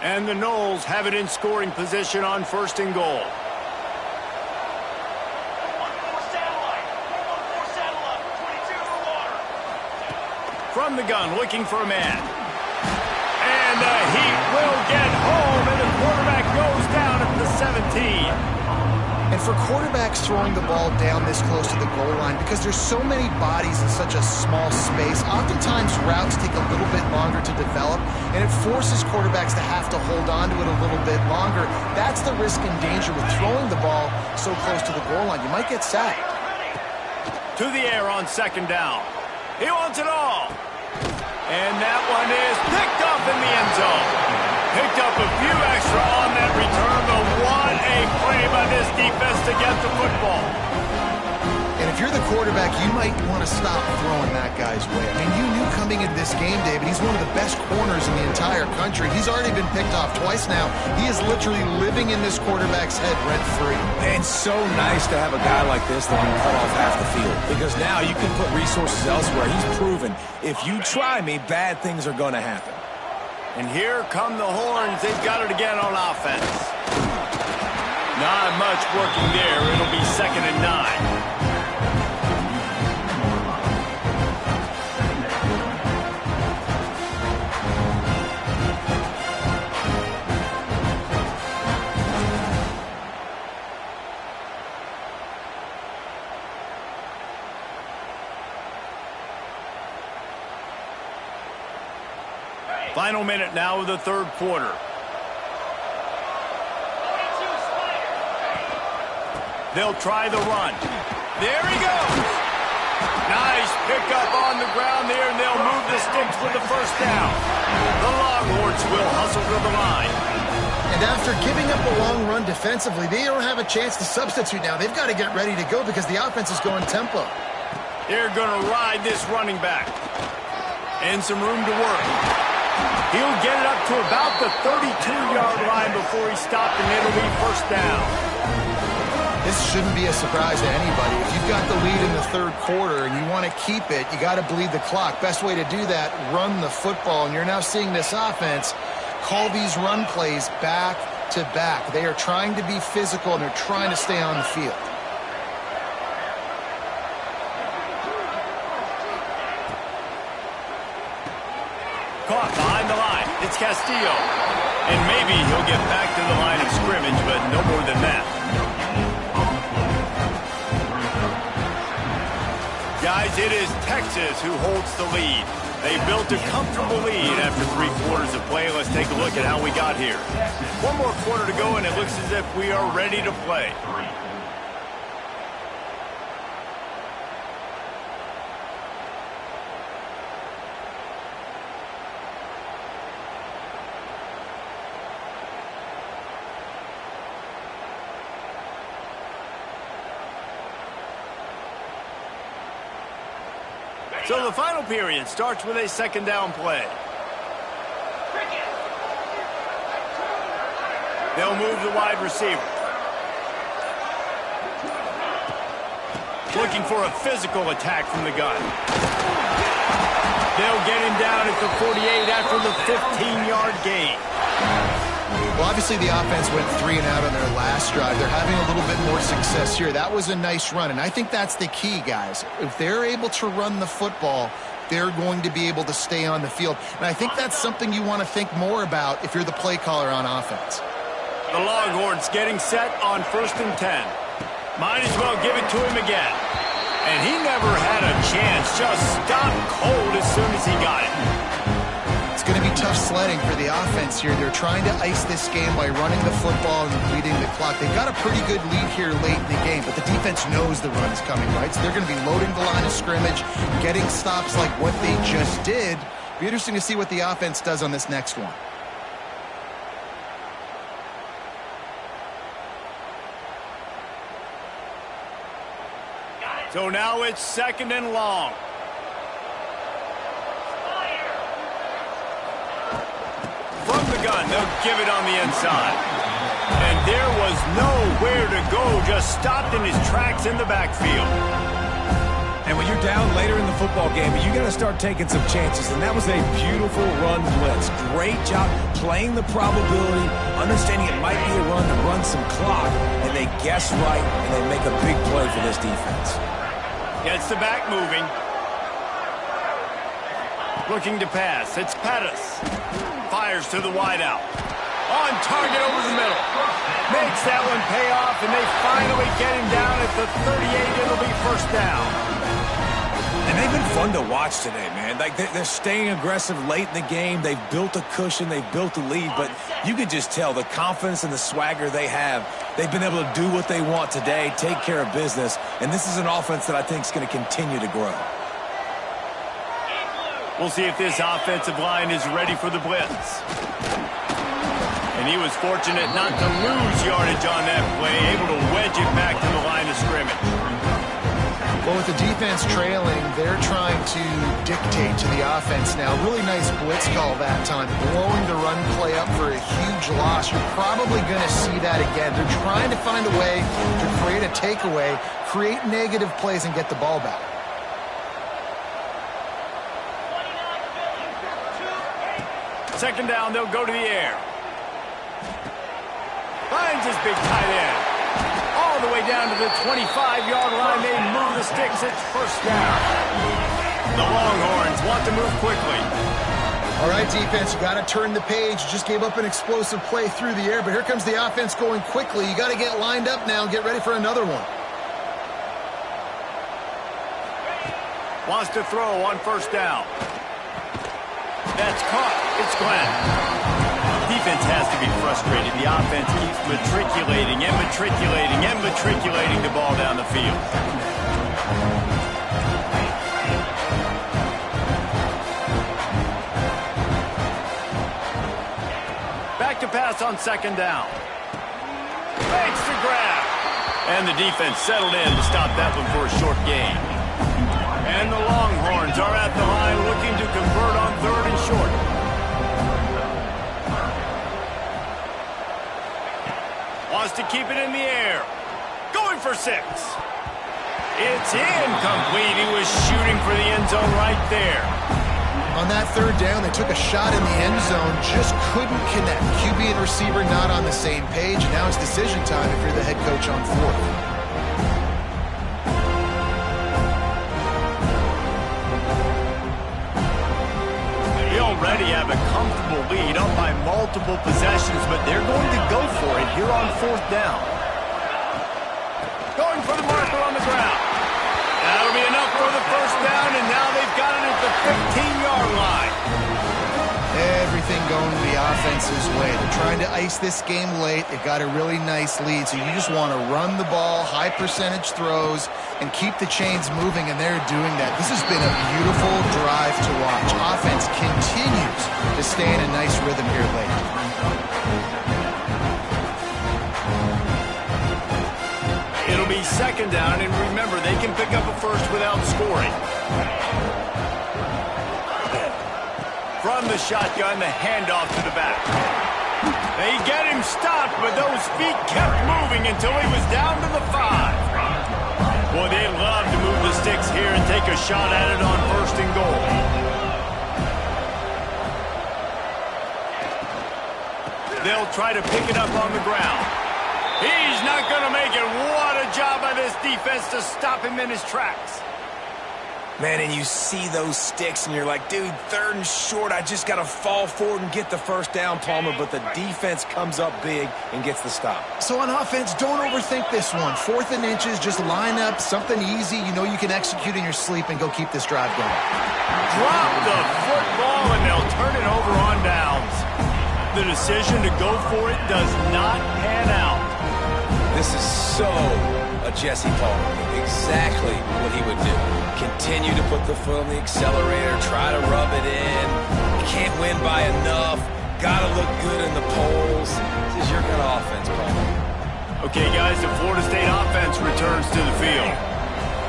And the Noles have it in scoring position on first and goal. From the gun, looking for a man. And the Heat will get home, and the quarterback goes down at the 17. And for quarterbacks throwing the ball down this close to the goal line, because there's so many bodies in such a small space, oftentimes routes take a little bit longer to develop, and it forces quarterbacks to have to hold on to it a little bit longer. That's the risk and danger with throwing the ball so close to the goal line. You might get sacked. To the air on second down. He wants it all. And that one is picked up in the end zone. Picked up a few extra on that return, but what a play by this defense to get the football. And if you're the quarterback, you might want to stop throwing that guy's way. I mean, you knew coming into this game, David, he's one of the best corners in the entire country. He's already been picked off twice now. He is literally living in this quarterback's head rent-free. And so nice to have a guy like this that can cut off half the field, because now you can put resources elsewhere. He's proven if you try me, bad things are going to happen. And here come the horns. They've got it again on offense. Not much working there. It'll be 2nd and 9. Final minute now of the third quarter. They'll try the run. There he goes. Nice pickup on the ground there, and they'll move the sticks with the first down. The Longhorns will hustle to the line. And after giving up a long run defensively, they don't have a chance to substitute now. They've got to get ready to go because the offense is going tempo. They're going to ride this running back. And some room to work. He'll get it up to about the 32-yard line before he stopped, and it'll be first down. This shouldn't be a surprise to anybody. If you've got the lead in the third quarter and you want to keep it, you got to bleed the clock. Best way to do that, run the football. And you're now seeing this offense call these run plays back to back. They are trying to be physical, and they're trying to stay on the field. Caught behind the line. It's Castillo. And maybe he'll get back to the line of scrimmage, but no more than that. Guys, it is Texas who holds the lead. They built a comfortable lead after 3 quarters of play. Let's take a look at how we got here. 1 more quarter to go, and it looks as if we are ready to play. So the final period starts with a second down play. They'll move the wide receiver. Looking for a physical attack from the gun. They'll get him down at the 48 after the 15-yard gain. Well, obviously the offense went 3 and out on their last drive. They're having a little bit more success here. That was a nice run, and I think that's the key, guys. If they're able to run the football, they're going to be able to stay on the field. And I think that's something you want to think more about if you're the play caller on offense. The Longhorns getting set on 1st and 10. Might as well give it to him again. And he never had a chance. Just stopped cold as soon as he got it. It's going to be tough sledding for the offense here. They're trying to ice this game by running the football and leading the clock. They've got a pretty good lead here late in the game, but the defense knows the run's coming, right? So they're going to be loading the line of scrimmage, getting stops like what they just did. Be interesting to see what the offense does on this next one. So now it's 2nd and long. From the gun, they'll give it on the inside. And there was nowhere to go, just stopped in his tracks in the backfield. And when you're down later in the football game, you got to start taking some chances. And that was a beautiful run blitz. Great job playing the probability, understanding it might be a run to run some clock. And they guess right, and they make a big play for this defense. Gets the back moving. Looking to pass. It's Pettis. Fires to the wideout. On target over the middle. Makes that one pay off, and they finally get him down at the 38. It'll be 1st down. And they've been fun to watch today, man. Like they're staying aggressive late in the game. They've built a cushion. They've built a lead. But you can just tell the confidence and the swagger they have. They've been able to do what they want today, take care of business. And this is an offense that I think is going to continue to grow. We'll see if this offensive line is ready for the blitz. And he was fortunate not to lose yardage on that play, able to wedge it back to the line of scrimmage. Well, with the defense trailing, they're trying to dictate to the offense now. Really nice blitz call that time, blowing the run play up for a huge loss. You're probably going to see that again. They're trying to find a way to create a takeaway, create negative plays, and get the ball back. Second down, they'll go to the air. Finds his big tight end. All the way down to the 25-yard line. They move the sticks. It's 1st down. The Longhorns want to move quickly. All right, defense, you got to turn the page. You just gave up an explosive play through the air, but here comes the offense going quickly. You got to get lined up now and get ready for another one. Wants to throw on 1st down. That's caught. It's Glenn. Defense has to be frustrated. The offense keeps matriculating and matriculating and matriculating the ball down the field. Back to pass on 2nd down. Makes the grab. And the defense settled in to stop that one for a short gain. And the Longhorns are at the line looking to convert on 3rd and short. Wants to keep it in the air. Going for 6. It's incomplete. He was shooting for the end zone right there. On that 3rd down, they took a shot in the end zone, just couldn't connect. QB and receiver not on the same page. Now it's decision time if you're the head coach on 4th. Already have a comfortable lead up by multiple possessions, but they're going to go for it here on 4th down. Going for the marker on the ground. That'll be enough for the 1st down, and now they've got it at the 15-yard line. Everything going the offense's way. They're trying to ice this game late. They got a really nice lead, so you just want to run the ball, high percentage throws, and keep the chains moving, and they're doing that. This has been a beautiful drive to watch. Offense continues to stay in a nice rhythm here late. It'll be 2nd down, and remember, they can pick up a first without scoring. From the shotgun, the handoff to the back. They get him stopped, but those feet kept moving until he was down to the 5. Boy, they'd love to move the sticks here and take a shot at it on 1st and goal. They'll try to pick it up on the ground. He's not going to make it. What a job by this defense to stop him in his tracks. Man, and you see those sticks, and you're like, dude, 3rd and short, I just got to fall forward and get the first down, Palmer, but the defense comes up big and gets the stop. So on offense, don't overthink this one. 4th and inches, just line up, something easy you know you can execute in your sleep and go keep this drive going. Drop the football, and they'll turn it over on downs. The decision to go for it does not pan out. This is so a Jesse Palmer. Exactly what he would do. Continue to put the foot on the accelerator, try to rub it in. Can't win by enough. Got to look good in the polls. This is your kind of offense, Palmer. Okay, guys, the Florida State offense returns to the field.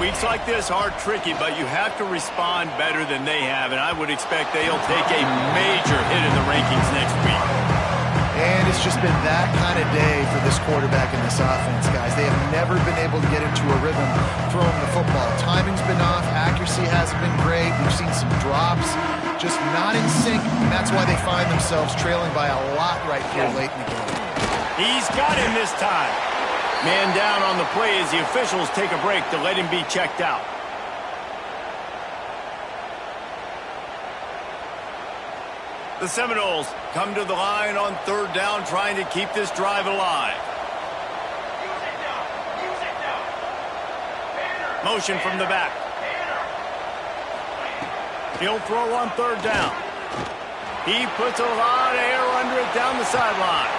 Weeks like this are tricky, but you have to respond better than they have, and I would expect they'll take a major hit in the rankings next week. And it's just been that kind of day for this quarterback and this offense, guys. They have never been able to get into a rhythm throwing the football. Timing's been off. Accuracy hasn't been great. We've seen some drops, just not in sync, and that's why they find themselves trailing by a lot right here late in the game. He's got him this time. Man down on the play as the officials take a break to let him be checked out. The Seminoles come to the line on 3rd down, trying to keep this drive alive. Motion from the back. He'll throw on 3rd down. He puts a lot of air under it down the sideline.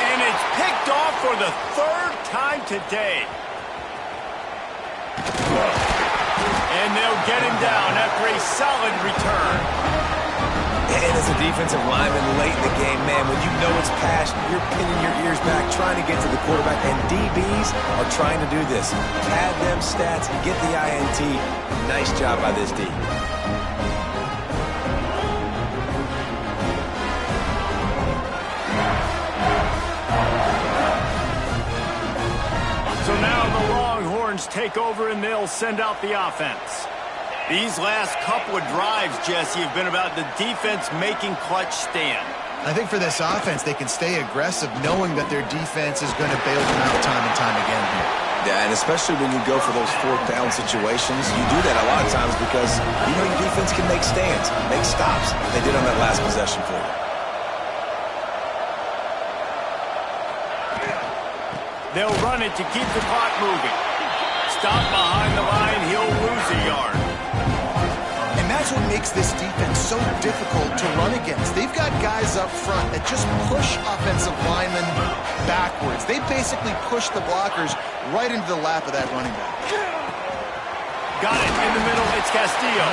And it's picked off for the 3rd time today. And they'll get him down after a solid return. And as a defensive lineman late in the game, man, when you know it's past, you're pinning your ears back, trying to get to the quarterback, and DBs are trying to do this. Pad them stats and get the INT. Nice job by this D. So now the Longhorns take over, and they'll send out the offense. These last couple of drives, Jesse, have been about the defense making clutch stand. I think for this offense, they can stay aggressive knowing that their defense is going to bail them out time and time again here. Yeah, and especially when you go for those 4th down situations, you do that a lot of times because you know your defense can make stands, make stops. They did on that last possession for you. They'll run it to keep the clock moving. Stop behind the line, he'll lose a yard. And that's what makes this defense so difficult to run against. They've got guys up front that just push offensive linemen backwards. They basically push the blockers right into the lap of that running back. Got it in the middle, it's Castillo.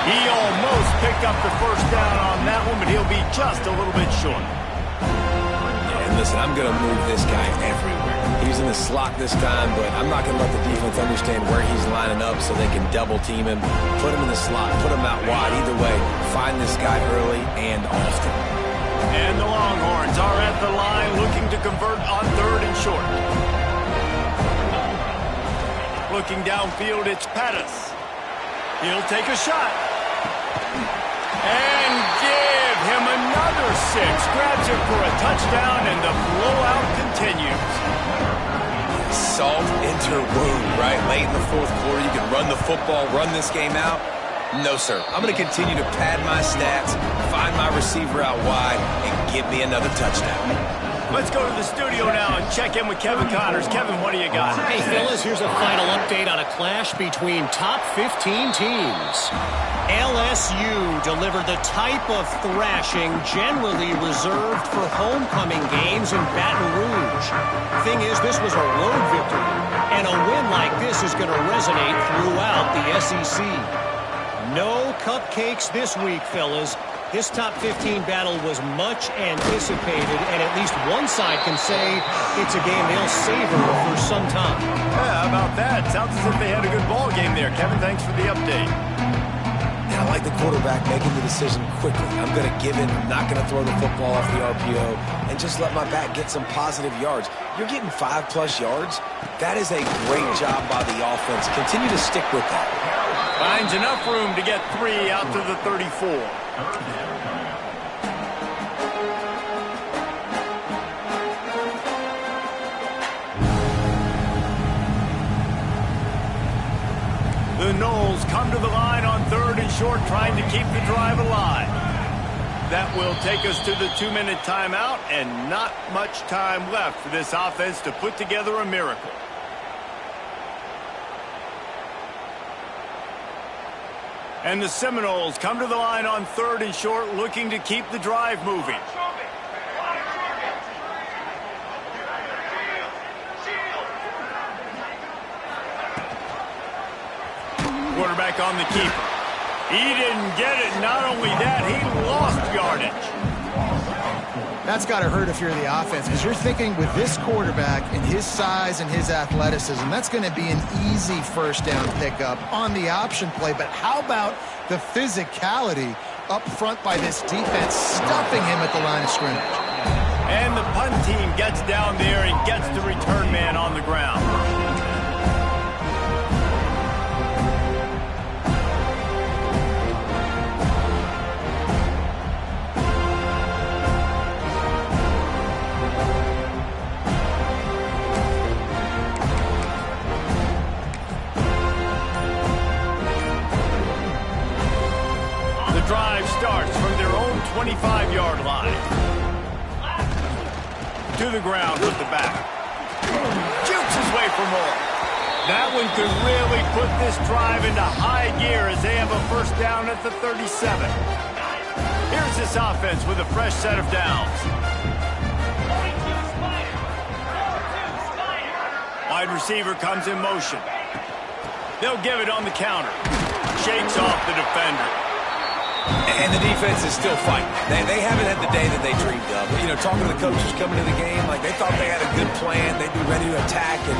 He almost picked up the 1st down on that one, but he'll be just a little bit short. Yeah, and listen, I'm going to move this guy everywhere. He's in the slot this time, but I'm not going to let the defense understand where he's lining up so they can double team him, put him in the slot, put him out wide. Either way, find this guy early and often. And the Longhorns are at the line looking to convert on 3rd and short. Looking downfield, it's Pettis. He'll take a shot. And give him another 6. Grabs it for a touchdown, and the blowout continues. Salt into wound, right? Late in the 4th quarter, you can run the football, run this game out. No, sir. I'm going to continue to pad my stats, find my receiver out wide, and give me another touchdown. Let's go to the studio now and check in with Kevin Connors. Kevin, what do you got? Hey, fellas, here's a final update on a clash between top 15 teams. LSU delivered the type of thrashing generally reserved for homecoming games in Baton Rouge. Thing is, this was a road victory, and a win like this is going to resonate throughout the SEC. No cupcakes this week, fellas. This top 15 battle was much anticipated, and at least one side can say it's a game they'll savor for some time. Yeah, how about that? Sounds as if they had a good ball game there. Kevin, thanks for the update. I like the quarterback making the decision quickly. I'm going to give it. I'm not going to throw the football off the RPO and just let my back get some positive yards. You're getting 5+ yards. That is a great job by the offense. Continue to stick with that. Finds enough room to get 3 out to the 34. The The Noles come to the line on 3rd and short, trying to keep the drive alive. That will take us to the 2-minute timeout, and not much time left for this offense to put together a miracle. And the Seminoles come to the line on 3rd and short, looking to keep the drive moving. Quarterback on the keeper. He didn't get it. Not only that, he lost yardage. That's got to hurt if you're the offense, because you're thinking with this quarterback and his size and his athleticism, that's going to be an easy first down pickup on the option play. But how about the physicality up front by this defense, stuffing him at the line of scrimmage? And the punt team gets down there and gets the return man on the ground. Drive starts from their own 25-yard line. To the ground with the back. Jukes his way for more. That one could really put this drive into high gear as they have a first down at the 37. Here's this offense with a fresh set of downs. Wide receiver comes in motion. They'll give it on the counter. Shakes off the defender. And the defense is still fighting. They haven't had the day that they dreamed of. You know, talking to the coaches coming to the game, like they thought they had a good plan. They'd be ready to attack and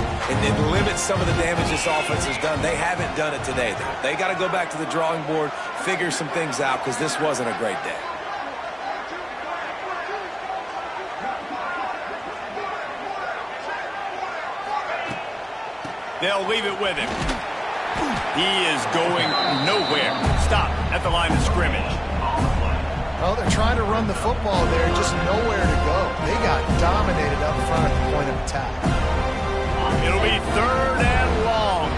limit some of the damage this offense has done. They haven't done it today, though. They got to go back to the drawing board, figure some things out, because this wasn't a great day. They'll leave it with him. He is going nowhere. Stop at the line of scrimmage. Well, they're trying to run the football there, just nowhere to go. They got dominated up front at the point of attack. It'll be 3rd and long.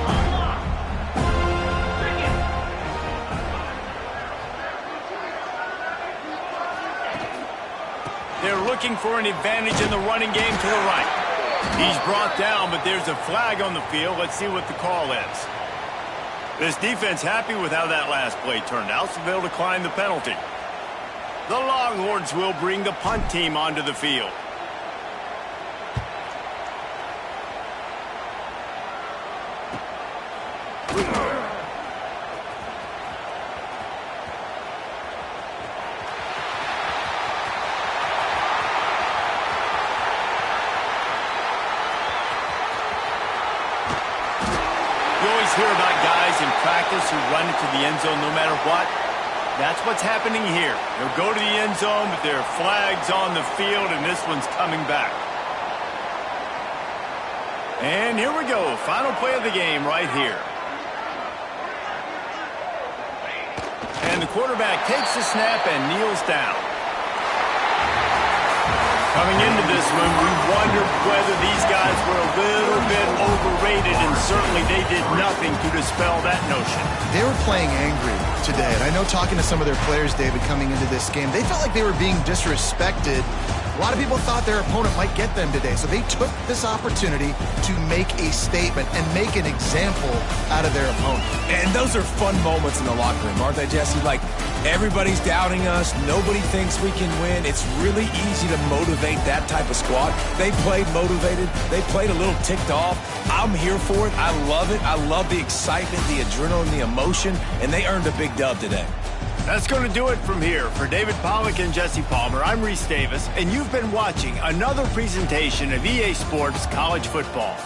They're looking for an advantage in the running game to the right. He's brought down, but there's a flag on the field. Let's see what the call is. This defense happy with how that last play turned out, so they'll decline the penalty. The Longhorns will bring the punt team onto the field. Hear about guys in practice who run into the end zone no matter what. That's what's happening here. They'll go to the end zone, but there are flags on the field, and this one's coming back. And here we go. Final play of the game right here. And the quarterback takes the snap and kneels down. Coming into this one, we wondered whether these guys were a little bit overrated, and certainly they did nothing to dispel that notion. They were playing angry today, and I know talking to some of their players, David, coming into this game, they felt like they were being disrespected. A lot of people thought their opponent might get them today, so they took this opportunity to make a statement and make an example out of their opponent. And those are fun moments in the locker room, aren't they, Jesse? Like, everybody's doubting us. Nobody thinks we can win. It's really easy to motivate that type of squad. They played motivated. They played a little ticked off. I'm here for it. I love it. I love the excitement, the adrenaline, the emotion, and they earned a big dub today. That's going to do it from here. For David Pollack and Jesse Palmer, I'm Reese Davis, and you've been watching another presentation of EA Sports College Football.